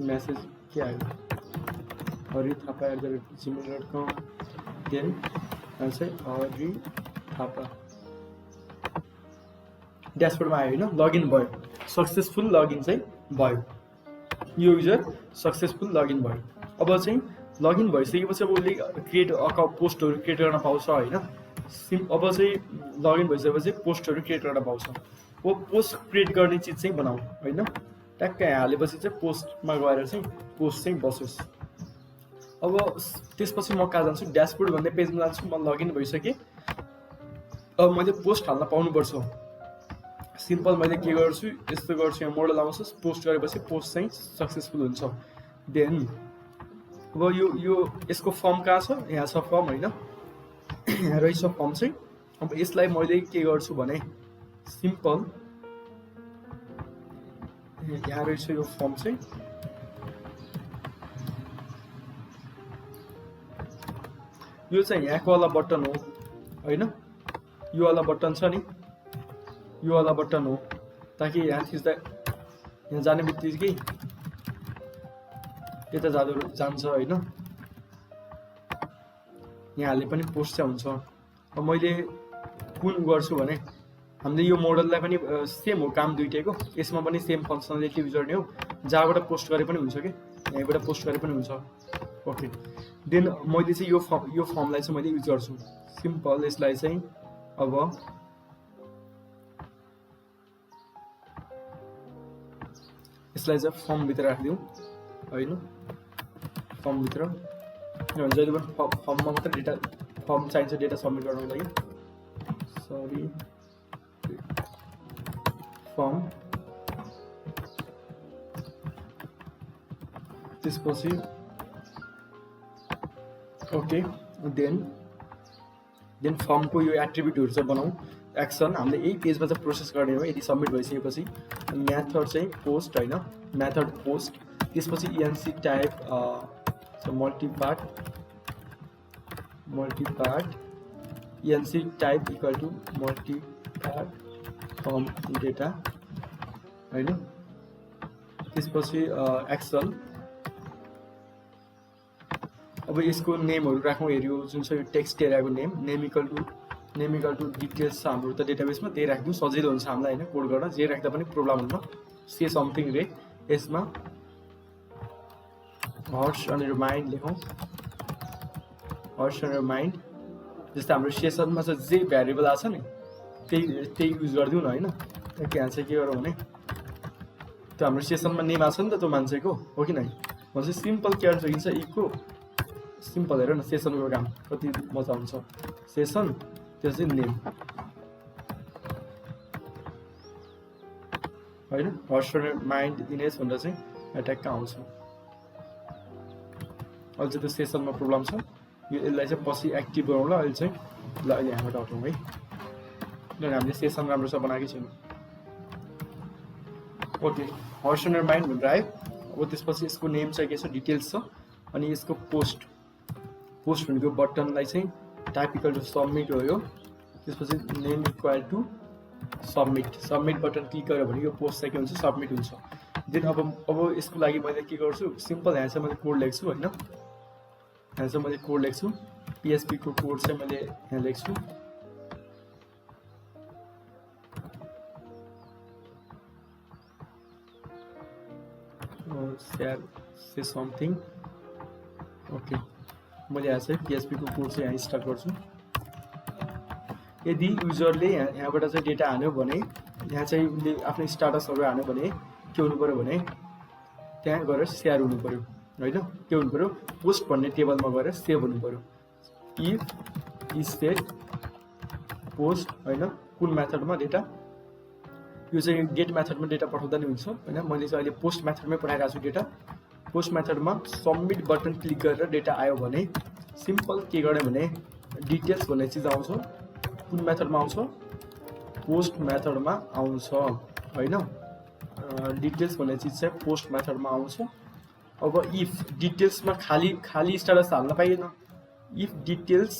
Speaker 1: मेसेज के आयो हरि थापा @gmail.com देन चाहिँ हरि थापा ड्यासबोर्डमा आयो हैन लगइन भयो सक्सेसफुल लगइन चाहिँ भयो यो युजर सक्सेसफुल लगइन भयो अब चाहिँ लगइन भइसकेपछि अब उसले क्रिएट अकाउन्ट पोस्टहरु क्रिएट गर्न पाउँछ हैन अब चाहिँ लगइन भइसकेपछि पोस्टहरु क्रिएट गर्न पाउँछ वो पोस्ट क्रिएट गर्ने चीज चाहिँ बनाऊ हैन ट्याक्कै हालेपछि चाहिँ पोस्टमा गएर चाहिँ पोस्ट चाहिँ बसोस् अब त्यसपछि म कहाँ जान्छु ड्यासबोर्ड भन्ने पेजमा जान्छु म लगइन भइसके अब मैले पोस्ट हाल्न पाउनु पर्छ सिम्पल मैले के गर्छु यस्तो गर्छु यहाँ मोडल आउँछ पोस्ट गरेपछि पोस्ट चाहिँ सक्सेसफुल हुन्छ देन अब यो यसको फर्म कहाँ छ यहाँ छ फर्म हैन यहाँ रहेछ फर्म चाहिँ अब यसलाई मैले के गर्छु भने सिम्पल यहाँ रहेछ यो फर्म चाहिँ यो चाहिँ यहाँको वाला बटन हो हैन यो वाला बटन छ नि यो वाला बटन हो ताकि यहाँ थिच्दा यहाँ जाने बित्तिकै यता जान्छ हैन यहाँले पनि पोस्ट चाहिँ हुन्छ अब मैले कुन गर्छु भने हामीले यो मोडललाई पनि सेम हो काम दुईटैको यसमा पनि सेम फंक्सनालिटी युज गर्ने हो जहाँबाट पोस्ट गरे पनि हुन्छ के यहाँबाट पोस्ट गरे पनि हुन्छ ओके देन मैले चाहिँ यो फर्मलाई चाहिँ मैले युज गर्छु सिम्पल यसलाई चाहिँ अब यसलाई चाहिँ फर्म भित्र राख्दियौ हैन फर्म भित्र किनभने जहिले पनि फर्ममा मात्र डेटा फर्म चाहिन्छ डेटा सबमिट गर्नको लागि सरी फर्म त्यसपछि ओके देन फर्मको यो एट्रिब्युटहरु चाहिँ बनाऊ एक्सन हामीले यही पेजमा चाहिँ प्रोसेस गर्ने हो यदि सबमिट भइसकेपछि मेथड चाहिँ पोस्ट हैन मेथड पोस्ट त्यसपछि enc type multipart enc type equal to multipart form data हैन त्यसपछि एक्सन अब यसको नेमहरु राखौं हेर्यो जुन चाहिँ टेक्स्ट एरियाको नेम इक्वल टु डिटेल्स हाम्रो त डेटाबेसमा त्यही राख्दियौ सजिलो हुन्छ हामीलाई हैन कोड गर्न जे राख्दा पनि प्रब्लम हुन्न से समथिङ रे यसमा हर्स अन योर माइन्ड लेखौं हर्स अन योर माइन्ड जस्तै हाम्रो सेसनमा चाहिँ जे भ्यारिएबल आछ नि त्यही युज गर्दियौ न हैन के भन्छ के गरौँ भने त्यो हाम्रो सेसनमा नेम आछ नि त त्यो मान्छेको हो कि नै भन्छ सिम्पल के गर्न सकिन्छ इको सिम्पल हेर न सेसनको काम कति मजा हुन्छ सेसन त्यो चाहिँ नेम हैन हर्स अन योर माइन्ड इनेज भनेर चाहिँ एट्याक आउँछ अहिले चाहिँ त्यो सेसनमा प्रब्लम छ यो यसलाई चाहिँ पछि एक्टिभ गरौँ ल अहिले चाहिँ ल अहिले यहाँबाट हटाउँ है किनभने हामीले सेसन राम्रोसँग बनाएकै छैनौँ okay horse on your mind भनेर आयो अब त्यसपछि यसको नेम चाहिँ के छ, डिटेल्स छ। अनि यसको पोस्ट भनेको बटनलाई चाहिँ टाइप इक्वल टु सबमिट हो यो। त्यसपछि name equal to submit button click गर्यो भने यो पोस्ट चाहिँ के हुन्छ, सबमिट हुन्छ। देन अब यसको लागि मैले के गर्छु, सिम्पल यहाँ चाहिँ मैले कोड लेख्छु होइन। यहाँ चाहिँ मैले कोड लेख्छु, PHP को कोड चाहिँ मैले यहाँ लेख्छु। से समथिङ ओके, मैले यहाँ चाहिँ PHP को कोड चाहिँ यहाँ स्टार्ट गर्छु। यदि युजरले यहाँबाट चाहिँ डेटा हान्यो भने, यहाँ चाहिँ उसले आफ्नो स्टाटसहरू हान्यो भने के हुनु पऱ्यो भने त्यहाँ गएर सेयर हुनु पऱ्यो होइन। के हुनु पऱ्यो, पोस्ट भन्ने टेबलमा गएर सेभ हुनु पऱ्यो। इफ स्टेट पोस्ट होइन, कुन मेथडमा डेटा, यो चाहिँ गेट मेथडमा डेटा पठाउँदा नि हुन्छ होइन। मैले चाहिँ अहिले पोस्ट मेथडमै पठाइरहेको छु डेटा। पोस्ट मेथडमा सबमिट बटन क्लिक गरेर डेटा आयो भने सिम्पल के गर्ने भने डिटेल्स भन्ने चिज आउँछ। कुन मेथडमा आउँछ, पोस्ट मेथडमा आउँछ होइन। डिटेल्स भन्ने चिज चाहिँ पोस्ट मेथडमा आउँछ। अब इफ डिटेल्समा खाली स्टेटस हाल्न पाइएन। If details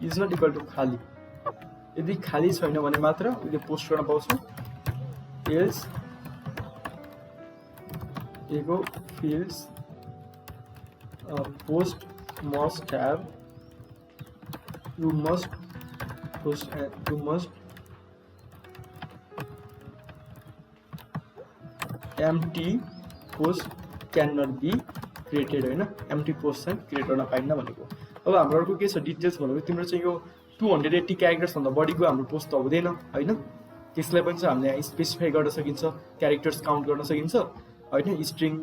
Speaker 1: is not equal to खाली, यदि खाली छैन भने मात्र उसले पोस्ट गर्न पाउँछ। Else echo fields post must have, you must empty post cannot be created होइन। एम्प्टी पोस्ट चाहिँ क्रिएट गर्न पाइन्न भनेको। अब हाम्रो अर्को के छ, डिटेल्स भनेको तिम्रो चाहिँ यो 280 क्यारेक्टर्स भन्दा बढीको हाम्रो पोस्ट त हुँदैन होइन। त्यसलाई पनि चाहिँ हामीले यहाँ स्पेसिफाई गर्न सकिन्छ, क्यारेक्टर्स काउन्ट गर्न सकिन्छ होइन। स्ट्रिङ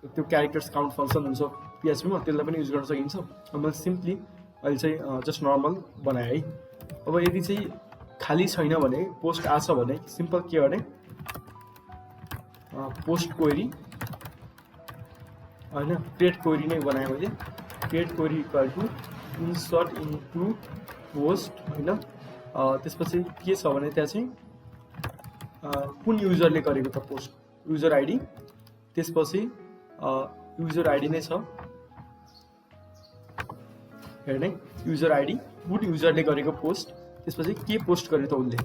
Speaker 1: त्यो क्यारेक्टर्स काउन्ट फङ्सन हुन्छ PHP मा, त्यसलाई पनि युज गर्न सकिन्छ। अब मैले सिम्पली अहिले चाहिँ जस्ट नर्मल बनाएँ है। अब यदि चाहिँ खाली छैन भने, पोस्ट आछ भने सिम्पल के गर्ने, पोस्ट क्वेरी होइन, क्रिएट क्वेरी नै बनाएँ मैले। Create query equal to insert into post होइन। त्यसपछि के छ भने त्यहाँ चाहिँ कुन युजरले गरेको त पोस्ट, युजर आइडी, त्यसपछि युजर आइडी नै छ हेर्ने, युजर आइडी, कुन युजरले गरेको पोस्ट, त्यसपछि के पोस्ट गर्यो त उसले,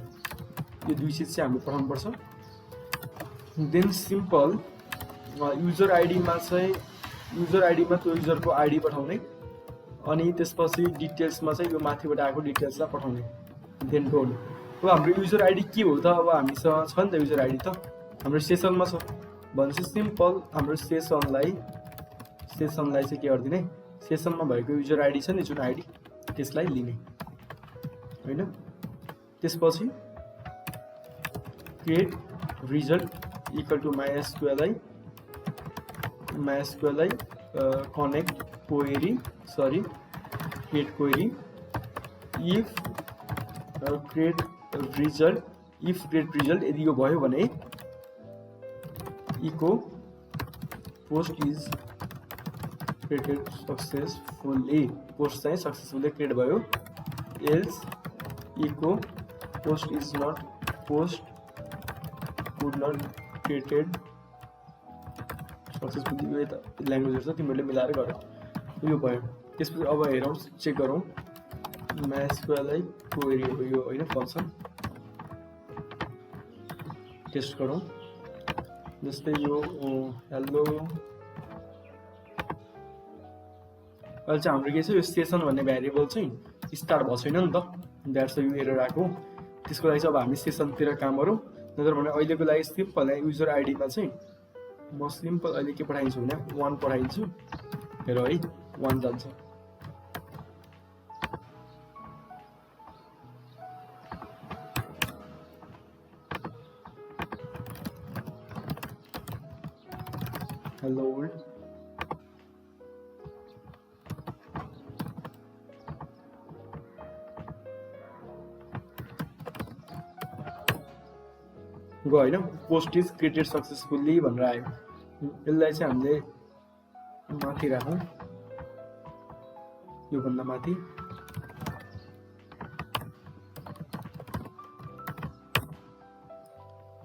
Speaker 1: यो दुई चिज चाहिँ हामीले पठाउनुपर्छ। देन सिम्पल युजर आइडीमा चाहिँ त्यो युजरको आइडी पठाउने, अनि त्यसपछि डिटेल्समा चाहिँ यो माथिबाट आएको डिटेल्सलाई पठाउने। Then role. अब हाम्रो युजर आइडी के हो त, अब हामीसँग छ नि त युजर आइडी त हाम्रो सेसनमा छ भनेपछि सिम्पल हाम्रो सेसनलाई चाहिँ के गरिदिने, सेसनमा भएको युजर आइडी छ नि जुन आइडी, त्यसलाई लिने होइन। त्यसपछि create result equal to MySQLi connect query create query if create result यदि यो भयो भने echo post is created successfully, post चाहिँ सक्सेसफुल्ली क्रिएट भयो। Else echo post is not, post would not created successfully. यो यता ल्याङ्ग्वेजहरू छ तिमीहरूले मिलाएर गर, यो भयो। त्यसपछि अब हेरौँ, चेक गरौँ MySQLi क्वेरी हो यो होइन, फङ्सन टेस्ट गरौँ। जस्तै यो हेलो, अहिले चाहिँ हाम्रो के छ, यो सेसन भन्ने भ्यारिएबल चाहिँ स्टार्ट भएको छैन नि त, द्याट्स यो एरर आएको। त्यसको लागि चाहिँ अब हामी सेसनतिर काम गरौँ। नत्र भने अहिलेको लागि सिम्पल युजर आइडीमा चाहिँ म सिम्पल अहिले के पठाइदिन्छु भने 1 पठाइदिन्छु। हेर है 1 जान्छ। हेलो वर्ल्ड, गयो होइन, पोस्ट इज क्रिएटेड सक्सेसफुल्ली भनेर आयो। यसलाई चाहिँ हामीले माथि राखौँ, योभन्दा माथि।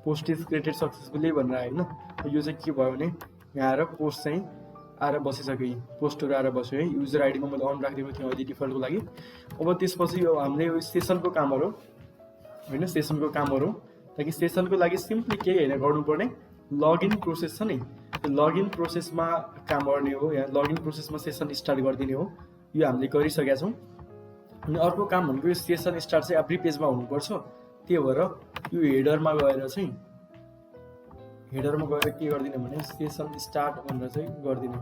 Speaker 1: पोस्ट इज क्रिएटेड सक्सेसफुली भनेर आयो होइन। यो चाहिँ के भयो भने यहाँ आएर पोस्ट चाहिँ आएर बसिसक्यो, यी पोस्टहरू आएर बस्यो है। युजर आइडीमा मैले अन राखिदिएको थिएँ अहिले डिफल्टको लागि। अब त्यसपछि यो हामीले यो सेसनको कामहरू होइन, सेसनको कामहरू, ताकि सेसनको लागि सिम्पली केही होइन गर्नुपर्ने, लगइन प्रोसेस छ नि, त्यो लगइन प्रोसेसमा काम गर्ने हो, या लगइन प्रोसेसमा सेसन स्टार्ट गरिदिने हो। यो हामीले गरिसकेका छौँ। अनि अर्को काम भनेको यो सेसन स्टार्ट चाहिँ एभ्री पेजमा हुनुपर्छ। त्यही भएर यो हेडरमा गएर चाहिँ के गरिदिने भने सेसन स्टार्ट भनेर चाहिँ गरिदिने।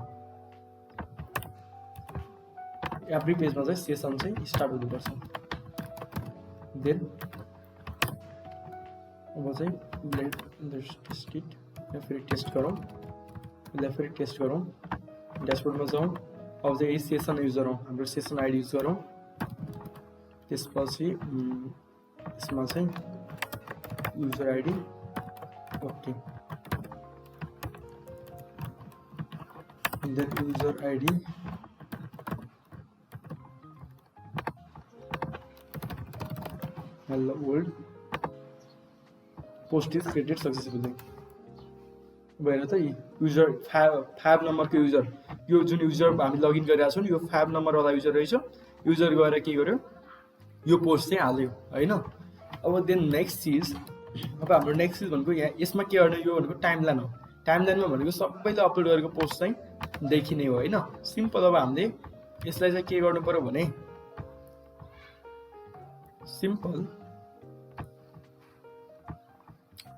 Speaker 1: एभ्री पेजमा चाहिँ सेसन चाहिँ स्टार्ट हुनुपर्छ। देन अब चाहिँ लेट्स टेस्ट इट, फेरि टेस्ट गरौँ, यसलाई फेरि टेस्ट गरौँ, ड्यासबोर्डमा जाउँ। अब चाहिँ यही सेसन युजर हौँ, हाम्रो सेसन आइडी युज गरौँ। त्यसपछि यसमा चाहिँ user ID, okay, then user ID hello world, post is created successfully भएर त युजर फ्याब नम्बरको युजर, यो जुन युजर हामी लगइन गरिरहेको छौँ यो फ्याब नम्बरवाला युजर रहेछ। युजर गएर के गर्यो, यो पोस्ट चाहिँ हाल्यो होइन। अब देन नेक्स्ट चिज, अब हाम्रो नेक्स्ट चिज भनेको यहाँ यसमा के गर्ने, यो भनेको टाइमलाइन हो। टाइमलाइनमा भनेको सबैले अपलोड गरेको पोस्ट चाहिँ देखिने हो होइन, सिम्पल। अब हामीले यसलाई चाहिँ के गर्नु पर्यो भने सिम्पल,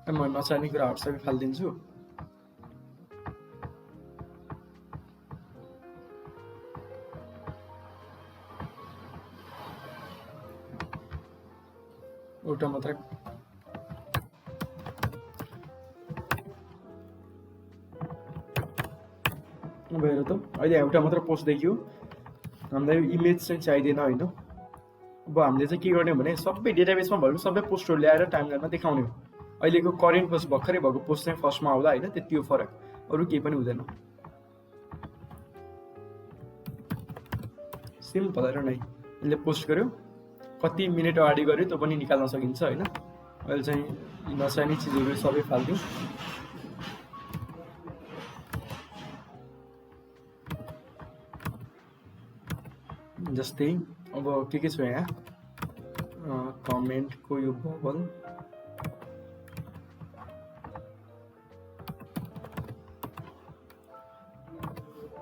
Speaker 1: म नचाहिने कुराहरू सबै फालिदिन्छु। एउटा मात्र भएर त अहिले एउटा मात्र पोस्ट देखियो, हामीलाई इमेज चाहिँ चाहिँदैन होइन। अब हामीले चाहिँ के गर्ने भने सबै डेटाबेसमा भएको सबै पोस्टहरू ल्याएर टाइमलाइनमा देखाउने हो। अहिलेको करेन्ट पोस्ट भर्खरै भएको पोस्ट चाहिँ फर्स्टमा आउँदा होइन, त्यति हो फरक, अरू केही पनि हुँदैन। सिम्पल हेर नै, यसले पोस्ट गर्यो, कति मिनट अगाडि गर्यो त्यो पनि निकाल्न सकिन्छ होइन। अहिले चाहिँ नचाहिने चिजहरू सबै फाल्दिउँ। जस्तै अब के छ यहाँ, कमेन्टको यो बबल,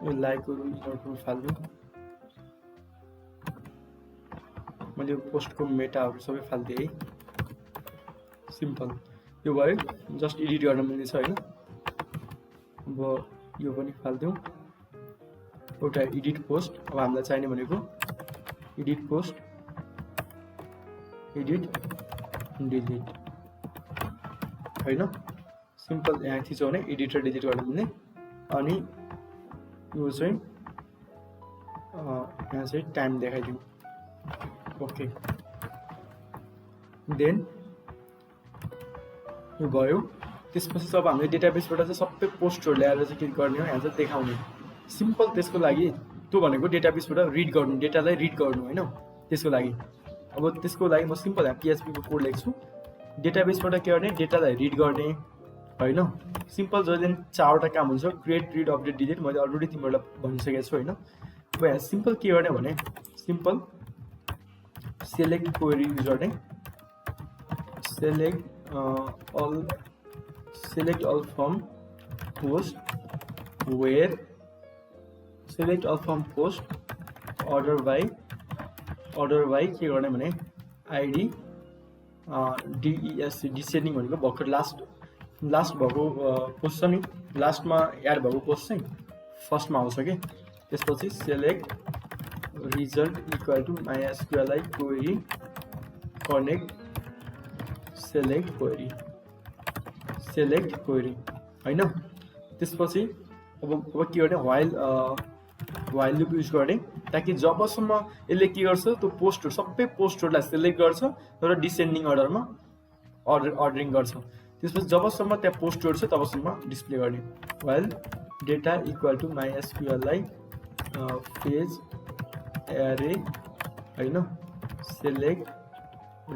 Speaker 1: यो लाइकहरू यिनीहरूको फाल्दिउँ। मैले पोस्टको मेटाहरू सबै फालिदिएँ है, सिम्पल। यो भयो, जस्ट एडिट गर्न मिल्ने छ होइन। अब यो पनि फालिदिउँ, एउटा एडिट पोस्ट। अब हामीलाई चाहिने भनेको एडिट पोस्ट, एडिट डिलिट होइन, सिम्पल। यहाँ थिचौँ भने एडिट र डिलिट गर्न मिल्ने। अनि यो चाहिँ यहाँ चाहिँ टाइम देखाइदिउँ, ओके। देन यो भयो। त्यसपछि सब हामीले डेटाबेसबाट चाहिँ सबै पोस्टहरू ल्याएर चाहिँ के गर्ने हो, यहाँ चाहिँ देखाउने, सिम्पल। त्यसको लागि त्यो भनेको डेटाबेसबाट रिड गर्नु, डेटालाई रिड गर्नु होइन, त्यसको लागि। अब त्यसको लागि म सिम्पल यहाँ PHP को कोड लेख्छु। डेटाबेसबाट के गर्ने, डेटालाई रिड गर्ने होइन, सिम्पल। जहिले चारवटा काम हुन्छ, क्रिएट, रिड, अपडेट, डिलिट, मैले अलरेडी तिमीहरूलाई भनिसकेको छु होइन। अब यहाँ सिम्पल के गर्ने भने सिम्पल सेलेक्ट क्वेरी युजर नै, select all from post where select all from post order by के गर्ने भने आइडी DESC डिसेन्डिङ भनेको भर्खर लास्ट भएको पोस्ट छ नि, लास्टमा एड भएको पोस्ट चाहिँ फर्स्टमा आउँछ कि। त्यसपछि select result equal to MySQLi query connect select query होइन। त्यसपछि अब के गर्ने, वाइल लुप युज गर्ने, ताकि जबसम्म यसले के गर्छ त्यो पोस्टहरू सबै पोस्टहरूलाई सेलेक्ट गर्छ र डिसेन्डिङ अर्डरमा अर्डरिङ गर्छ। त्यसपछि जबसम्म त्यहाँ पोस्टहरू छ तबसम्म डिस्प्ले गर्ने। While data equal to MySQLi page array होइन, सेलेक्ट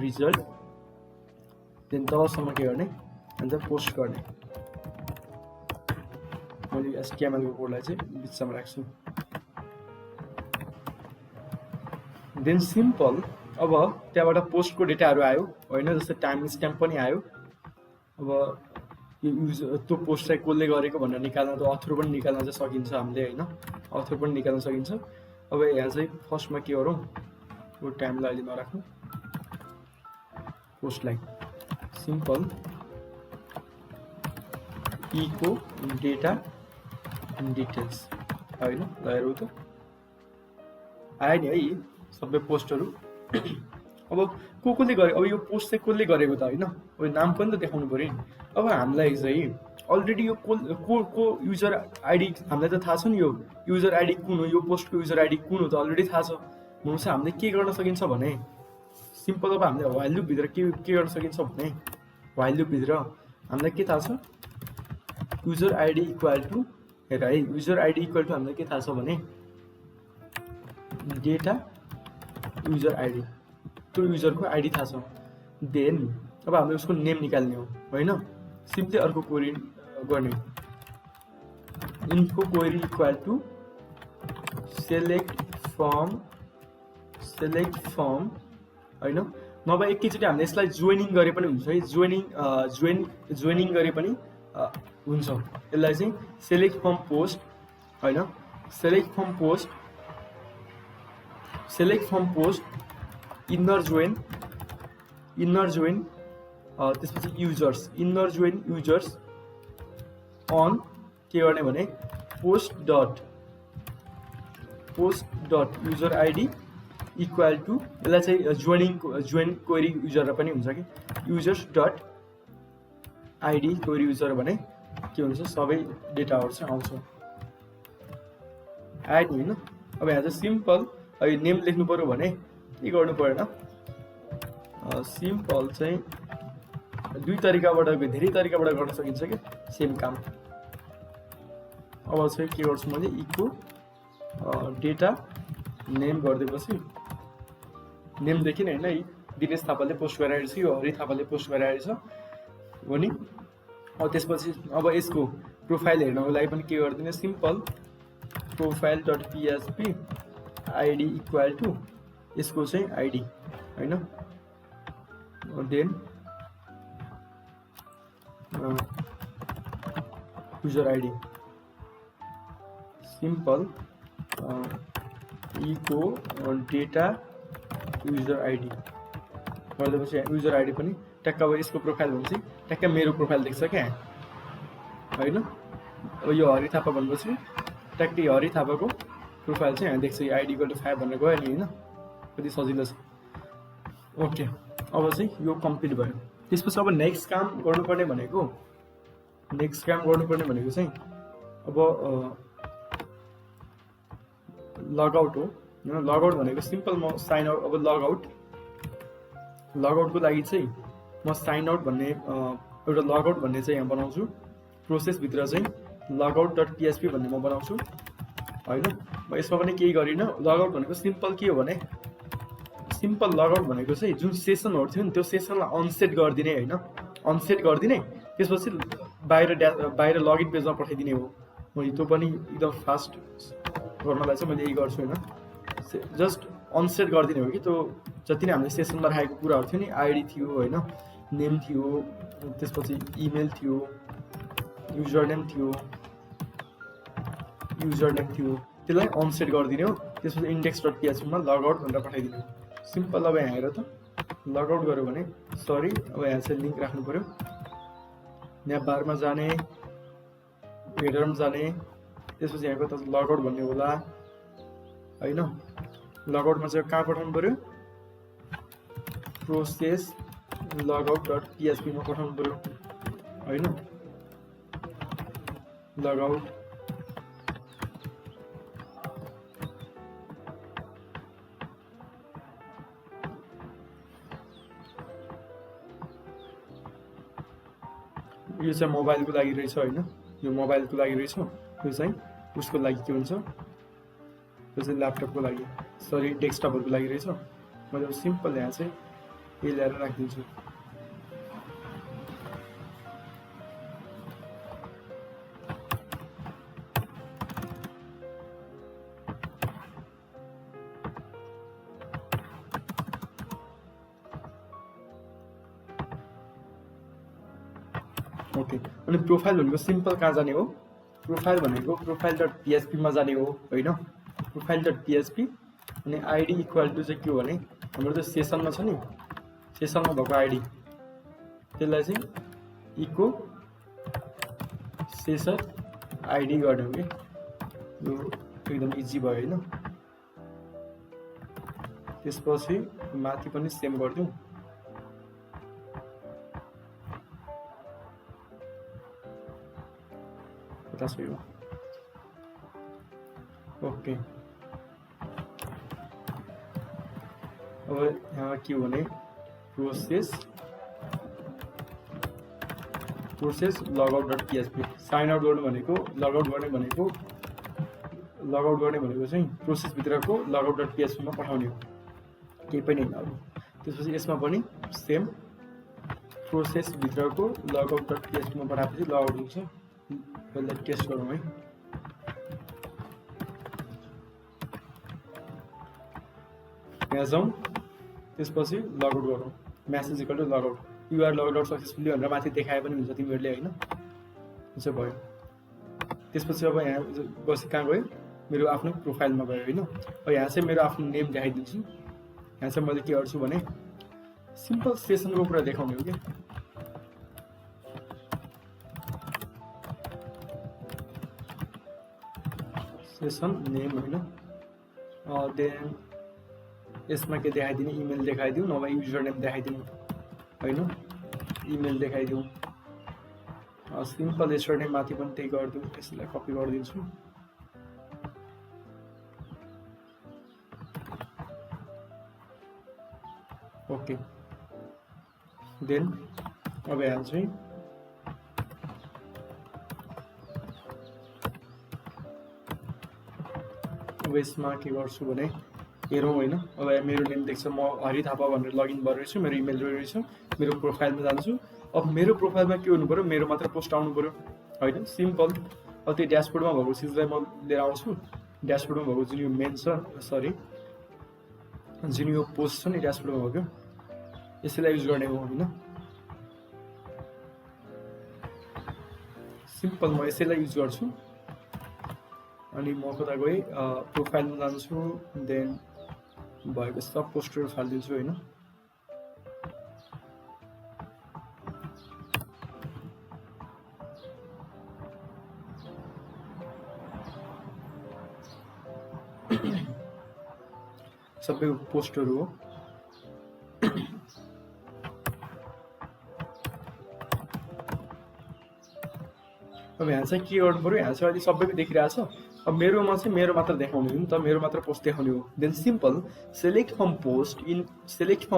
Speaker 1: रिजल्ट, देन तबसम्म के गर्ने, अनि चाहिँ पोस्ट गर्ने। मैले HTML को कोडलाई चाहिँ बिचमा राख्छु। देन सिम्पल अब त्यहाँबाट पोस्टको डेटाहरू आयो होइन, जस्तै टाइम स्ट्याम्प पनि आयो। अब यो त्यो पोस्ट चाहिँ कसले गरेको भनेर निकाल्न त अथर पनि निकाल्न चाहिँ सकिन्छ हामीले होइन, अथर पनि निकाल्न सकिन्छ। अब यहाँ चाहिँ फर्स्टमा के गरौँ, यो टाइमलाई अहिले नराख्नु, पोस्टलाई सिम्पल इको डेटा डिटेल्स होइन, ल हेरौँ त आयो नि है सबै पोस्टहरू। अब कसले गरे, अब यो पोस्ट चाहिँ कसले गरेको त होइन, अब नाम पनि त देखाउनु पऱ्यो नि। अब हामीलाई चाहिँ अलरेडी यो को युजर आइडी हामीलाई त थाहा छ नि, यो युजर आइडी कुन हो, यो पोस्टको युजर आइडी कुन हो त अलरेडी थाहा छ। भनेपछि हामीले के गर्न सकिन्छ भने सिम्पल अब हामीले व्हाइल लुपभित्र के गर्न सकिन्छ भने व्हाइल लुपभित्र हामीलाई के थाहा छ, युजर आइडी इक्वल टु, हेर है युजर आइडी इक्वल टु हामीलाई के थाहा छ भने डेटा युजर आइडी, त्यो युजरको आइडी थाहा छ। देन अब हामीले उसको नेम निकाल्ने हो होइन, सिम्पली अर्को क्वेरी गर्ने, info query equal to select from होइन, नभए एकैचोटि हामीले यसलाई जोइनिङ गरे पनि हुन्छ है, जोइनिङ गरे पनि हुन्छ। यसलाई चाहिँ सेलेक्ट फ्रम पोस्ट होइन, select from post inner join त्यसपछि users, inner join users on के गर्ने भने post dot user ID equal to, यसलाई चाहिँ जोइन क्वेरी युजर पनि हुन्छ कि users dot ID query user भने के हुन्छ, सबै डेटाहरू चाहिँ आउँछ आयो नि होइन। अब यहाँ चाहिँ सिम्पल नेम लेख्नु पऱ्यो भने के गर्नु परेन, सिम्पल चाहिँ दुई तरिकाबाट धेरै तरिकाबाट गर्न सकिन्छ कि सेम काम। अब चाहिँ के गर्छु मैले इको डेटा नेम गरिदिएपछि नेमदेखि नै होइन, दिनेश थापाले पोस्ट गराएको छ, यो हरि थापाले पोस्ट गराएको छ हो नि। अब त्यसपछि अब यसको प्रोफाइल हेर्नको लागि पनि के गरिदिने, simple profile dot PHP ID equal to यसको चाहिँ आइडी होइन, then user ID simple echo data user ID गरिदिएपछि युजर आइडी पनि ट्याक्क अब यसको प्रोफाइल भनेपछि ट्याक्क मेरो प्रोफाइल देख्छ क्या होइन। अब यो हरि थापा भनेपछि ट्याक्कै हरि थापाको प्रोफाइल चाहिँ यहाँ देख्छ, यो आइडी इक्वल टु 5 भनेर गयो नि होइन, कति सजिलो छ। ओके अब चाहिँ यो कम्प्लिट भयो। त्यसपछि अब नेक्स्ट काम गर्नुपर्ने भनेको चाहिँ अब लगआउट हो होइन। लगआउट भनेको सिम्पल म साइन आउट, अब लगआउटको लागि चाहिँ म साइन आउट भन्ने एउटा लगआउट भन्ने चाहिँ यहाँ बनाउँछु, प्रोसेसभित्र चाहिँ लगआउट डट पिएचपी भन्ने म बनाउँछु होइन। म यसमा पनि केही गरिनँ। लगआउट भनेको सिम्पल के हो भने, सिम्पल लगआउट भनेको चाहिँ जुन सेसनहरू थियो नि त्यो सेसनलाई अनसेट गरिदिने होइन, अनसेट गरिदिने, त्यसपछि बाहिर लगइन पेजमा पठाइदिने हो। मैले त्यो पनि एकदम फास्ट गर्नलाई चाहिँ मैले यही गर्छु होइन, जस्ट अनसेट गरिदिने हो कि त्यो जति नै हामीले सेसनमा राखेको कुराहरू थियो नि, आइडी थियो होइन, नेम थियो, त्यसपछि इमेल थियो, युजर नेम थियो, त्यसलाई अनसेट गरिदिने हो। त्यसपछि इन्डेक्स डट पिएचपीमा लगआउट भनेर पठाइदिने हो। सिम्पल अब यहाँ हेर त लगआउट गऱ्यो भने सरी, अब यहाँ चाहिँ लिङ्क राख्नु पऱ्यो, यहाँ बारमा जाने, हेडरमा जाने, त्यसपछि यहाँको त लगआउट भन्ने होला होइन। लगआउटमा चाहिँ कहाँ पठाउनु पऱ्यो, प्रोसेस लगआउट डट पिएचपीमा पठाउनु पऱ्यो होइन। लगआउट यो चाहिँ मोबाइलको लागि रहेछ होइन, यो मोबाइलको लागि रहेछ, यो चाहिँ उसको लागि के हुन्छ, यो चाहिँ ल्यापटपको लागि, सरी डेस्कटपहरूको लागि रहेछ। मैले सिम्पल यहाँ चाहिँ यही ल्याएर राखिदिन्छु। ओके, अनि प्रोफाइल भनेको सिम्पल कहाँ जाने हो? प्रोफाइल भनेको प्रोफाइल.php मा जाने हो होइन? प्रोफाइल.php अनि आइडी इक्वल टु चाहिँ के हो भने हाम्रो चाहिँ सेसनमा छ नि, सेसनमा भएको आइडी त्यसलाई चाहिँ इको सेसन आइडी गर्ने हो कि यो एकदम इजी भयो होइन? त्यसपछि माथि पनि सेम गरिदिउँ। कता छ यो? ओके, अब यहाँ के हो भने प्रोसेस लगआउट.php साइन आउट गर्ने भनेको लगआउट गर्ने भनेको चाहिँ प्रोसेस भित्रको लगआउट.php मा पठाउने हो, केही पनि होइन अरू। त्यसपछि यसमा पनि सेम प्रोसेस भित्रको लगआउट.php मा पठाएपछि लगआउट हुन्छ। यसलाई टेस्ट गरौँ है। यहाँ जाउँ, त्यसपछि लगआउट गरौँ, message equal to logout, you're logout successfully भनेर माथि देखाए पनि हुन्छ तिमीहरूले होइन? हुन्छ भयो। त्यसपछि अब यहाँ बसी कहाँ गयो? मेरो आफ्नो प्रोफाइलमा गयो होइन? अब यहाँ चाहिँ मेरो आफ्नो नेम देखाइदिन्छु। यहाँ चाहिँ मैले के गर्छु भने सिम्पल सेसनको कुरा देखाउने हो कि सेसन नेम होइन? देन यसमा के देखाइदिने? इमेल देखाइदिउँ, नभए युजर नेम देखाइदिउँ होइन? इमेल देखाइदिउँ। सिम्पल युजर नेम माथि पनि त्यही गरिदिउँ। यसलाई कपी गरिदिन्छु। ओके, देन अब यहाँ चाहिँ अब यसमा के गर्छु भने हेरौँ होइन? अब मेरो नेम देख्छ, म हरि थापा भनेर लगइन गरेर छु, मेरो इमेल रहेछ, मेरो प्रोफाइलमा जान्छु। अब मेरो प्रोफाइलमा के हुनु पऱ्यो? मेरो मात्र पोस्ट आउनु पऱ्यो होइन? सिम्पल। अब त्यो ड्यासबोर्डमा भएको चिजलाई म लिएर आउँछु। ड्यासबोर्डमा भएको जुन यो मेन छ, सरी जुन यो पोस्ट छ नि ड्यासबोर्डमा भएको, यसैलाई युज गर्ने हो होइन? सिम्पल म यसैलाई युज गर्छु। अनि म कता गएँ? प्रोफाइलमा जान्छु, देन भएको सब पोस्टरहरू फालिदिन्छु होइन? सबै पोस्टरहरू हो। अब यहाँ चाहिँ के गर्नु पऱ्यो? यहाँ चाहिँ अहिले सबैको देखिरहेछ। अब मेरोमा चाहिँ मेरो मात्र देखाउने हो नि त, मेरो मात्र पोस्ट देखाउने हो। Then simple select from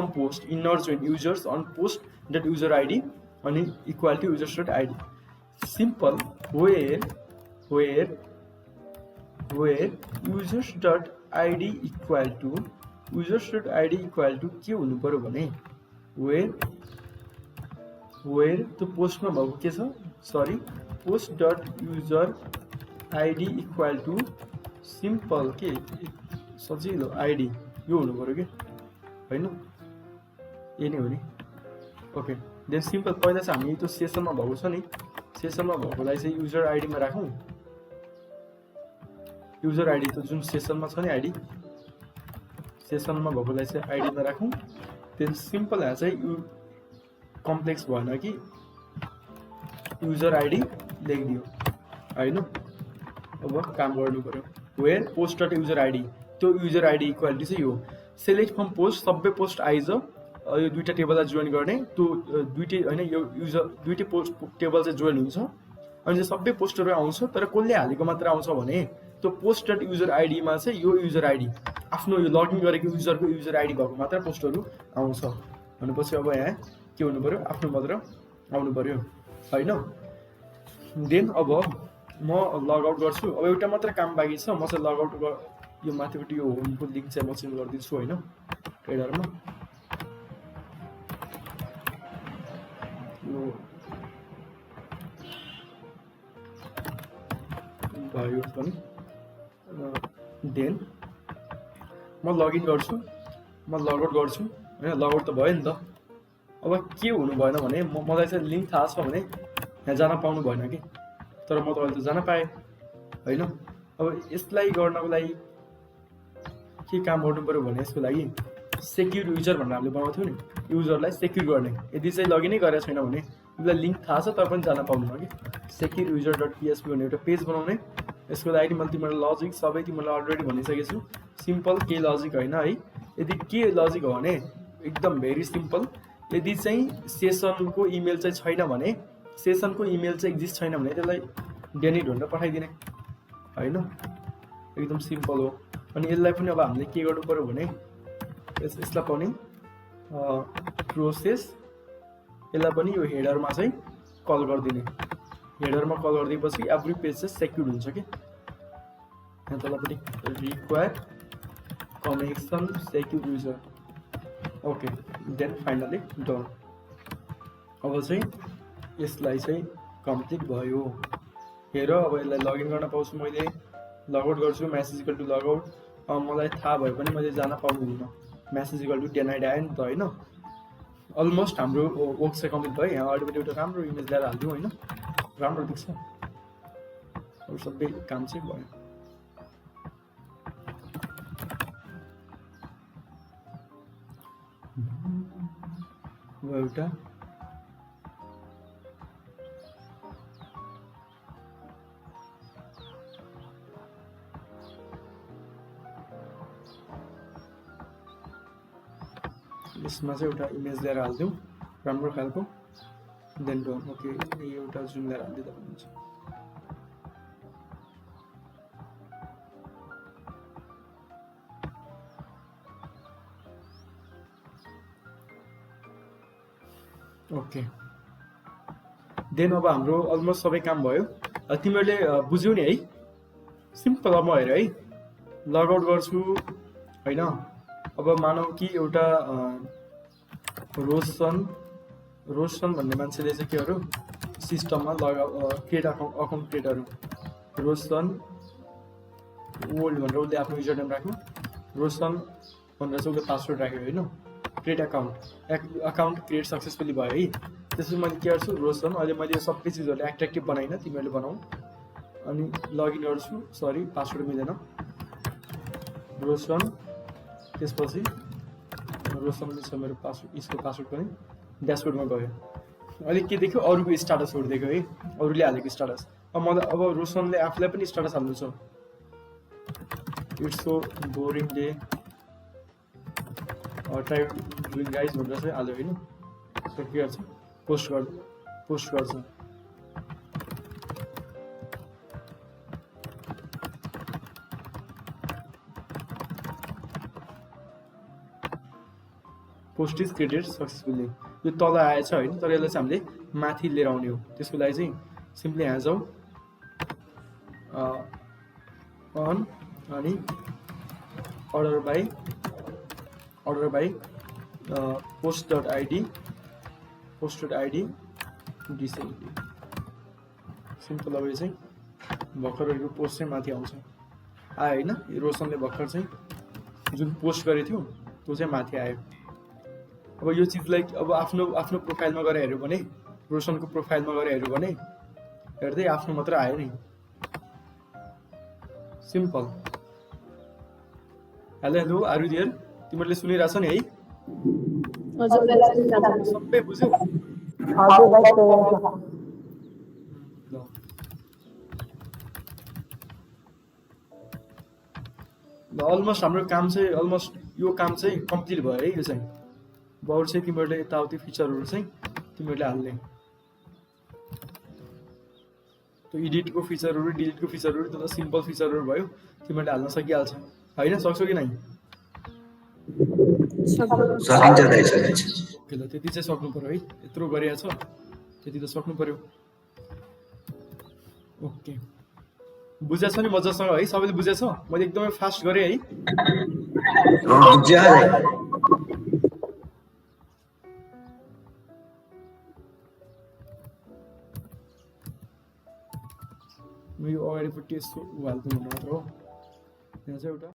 Speaker 1: post inner join users on post dot user ID अनि equal to users dot ID. Simple where users dot ID equal to के हुनु पऱ्यो भने वेयर त्यो पोस्टमा भएको के छ? Sorry, post dot user ID equal to simple के सजिलो आइडी यो हुनु पऱ्यो कि होइन? यही नै हो नि। ओके, देन सिम्पल पहिला चाहिँ हामी त्यो सेसनमा भएको छ नि, सेसनमा भएकोलाई चाहिँ युजर आइडीमा राखौँ। युजर आइडी त जुन सेसनमा छ नि आइडी, सेसनमा भएकोलाई चाहिँ आइडीमा राखौँ। देन सिम्पल यहाँ चाहिँ कम्प्लेक्स भएन कि युजर आइडी लेखिदियो होइन? अब काम गर्नु पऱ्यो। Where post dot user ID, त्यो युजर आइडी इक्वालिटी चाहिँ यो सेलेक्ट फ्रम पोस्ट, सबै पोस्ट आइज यो दुईवटा टेबललाई जोइन गर्ने, त्यो दुइटै होइन, यो युजर दुइटै पोस्ट टेबल चाहिँ जोइन हुन्छ अनि चाहिँ सबै पोस्टहरू आउँछ। तर कसले हालेको मात्र आउँछ भने त्यो पोस्ट डट युजर आइडीमा चाहिँ यो युजर आइडी आफ्नो यो लगइन गरेको युजरको युजर आइडी भएको मात्र पोस्टहरू आउँछ भनेपछि अब यहाँ के हुनु पऱ्यो? आफ्नो मात्र आउनु पऱ्यो होइन? देन अब म लगआउट गर्छु। अब एउटा मात्र काम बाँकी छ, म चाहिँ लगआउट यो माथिपट्टि यो होमको लिङ्क चाहिँ म चेन्ज गरिदिन्छु होइन? ट्रेडरमा यो भयो पनि। देन म लगइन गर्छु, म लगआउट गर्छु होइन? लगआउट त भयो नि त। अब के हुनु भएन भने मलाई चाहिँ लिङ्क थाहा छ भने यहाँ जान पाउनु भएन कि, तर म त अहिले त जान पाएँ होइन। अब यसलाई गर्नको लागि के काम गर्नु पर्यो भने यसको लागि सेक्युर युजर भनेर हामीले बनाएको थियौँ नि, युजरलाई सेक्युर गर्ने। यदि चाहिँ लगइनै गरेको छैन भने उसलाई लिङ्क थाहा छ तर पनि जान पाउनुहुन्न कि। सेक्युर युजर डट पिएचपी भन्ने एउटा पेज बनाउने। यसको लागि मैले तिमीलाई लजिक सबै तिमीलाई अलरेडी भनिसकेको छु। सिम्पल के लजिक होइन है। यदि के लजिक हो भने एकदम भेरी सिम्पल। यदि चाहिँ सेसनको इमेल चाहिँ छैन भने, सेसनको इमेल चाहिँ एक्जिस्ट छैन भने त्यसलाई डेनिट भनेर पठाइदिने होइन, एकदम सिम्पल हो। अनि यसलाई पनि अब हामीले के गर्नु पर्यो भने यसलाई पनि प्रोसेस, यसलाई पनि यो हेडरमा चाहिँ कल गरिदिने। हेडरमा कल गरिदिएपछि एभ्री पेज चाहिँ सेक्युर्ड हुन्छ कि। यहाँ तल पनि require connection secure user, okay then finally done. अब चाहिँ यसलाई चाहिँ कम्प्लिट भयो। हेर अब यसलाई लगइन गर्न पाउँछु मैले, लगआउट गर्छु, मेसेज इक्वल टु लगआउट। अब मलाई थाहा भयो भने मैले जान पाउनुहुन्न, मेसेज इक्वल टु डेनाइड आयो नि त होइन। अलमोस्ट हाम्रो वर्क चाहिँ कम्प्लिट भयो। यहाँ अगाडिपट्टि एउटा राम्रो इमेज ल्याएर हालिदिउँ होइन, राम्रो देख्छ। अरू सबै काम चाहिँ भयो। एउटा यसमा चाहिँ एउटा इमेज ल्याएर हालिदिउँ राम्रो खालको, देन डन। ओके एउटा जुम ल्याएर हालिदिँदा हुन्छ। ओके देन अब हाम्रो अलमोस्ट सबै काम भयो। तिमीहरूले बुझ्यौ नि है, सिम्पल। अब म हेर है, लगआउट गर्छु होइन। अब मानौ कि एउटा रोशन भन्ने मान्छेले चाहिँ के गर्यो सिस्टममा क्रिएट अकाउन्ट क्रिएटहरू रोशन ओल्ड भनेर उसले आफ्नो युजर नेम राख्यो, रोशन भनेर चाहिँ उसले पासवर्ड राख्यो होइन। क्रिएट अकाउन्ट क्रिएट सक्सेसफुली भयो है। त्यसपछि मैले के गर्छु रोशन, अहिले मैले यो सबै चिजहरूले एट्र्याक्टिभ बनाइन, तिमीहरूले बनाऊ। अनि लगइन गर्छु, सरी पासवर्ड मिलेन, रोशन। त्यसपछि रोशन छ मेरो पासवर्ड, यसको पासवर्ड पनि ड्यासबोर्डमा गयो। अहिले के देख्यो अरूको स्टाटसहरू देख्यो है, अरूले हालेको स्टाटस। अब मलाई अब रोशनले आफूलाई पनि स्टाटस हाल्नु छ। It's so boring day try doing guys भनेर चाहिँ हाल्यो होइन। तर के गर्छ पोस्ट गर्छ। Post is created successfully. यो तल आएछ होइन, तर यसलाई चाहिँ हामीले माथि लिएर आउने हो। त्यसको लागि चाहिँ सिम्पली यहाँ जाउँ अन अनि order by post dot ID डिसेम्बली सिम्पल। अब यो चाहिँ भर्खरको पोस्ट चाहिँ माथि आउँछ आयो होइन। रोशनले भर्खर चाहिँ जुन पोस्ट गरेको थियो त्यो चाहिँ माथि आयो। अब यो चिजलाई अब आफ्नो प्रोफाइलमा गएर हेऱ्यो भने, रोशनको प्रोफाइलमा गएर हेऱ्यो भने हेर्दै आफ्नो मात्र आयो नि, simple. Hello are you there? तिमीहरूले सुनिरहेछ नि है? सबै बुझ्यौ? ल अलमोस्ट हाम्रो काम चाहिँ यो काम चाहिँ कम्प्लिट भयो है। यो चाहिँ अरू चाहिँ तिमीहरूले यताउति फिचरहरू चाहिँ तिमीहरूले हाल्ने। त्यो एडिटको फिचरहरू डिलिटको फिचरहरू त्यो त सिम्पल फिचरहरू भयो, तिमीहरूले हाल्न सकिहाल्छ होइन। सक्छौ कि नै? ओके ल त्यति चाहिँ सक्नु पर्यो है। यत्रो गरिएको छ त्यति त सक्नु पर्यो। ओके बुझेछ नि मजासँग है? सबैले बुझेछ? मैले एकदमै फास्ट गरेँ है। यो अगाडिपट्टि यसो हाल्नु मात्र हो। यहाँ चाहिँ एउटा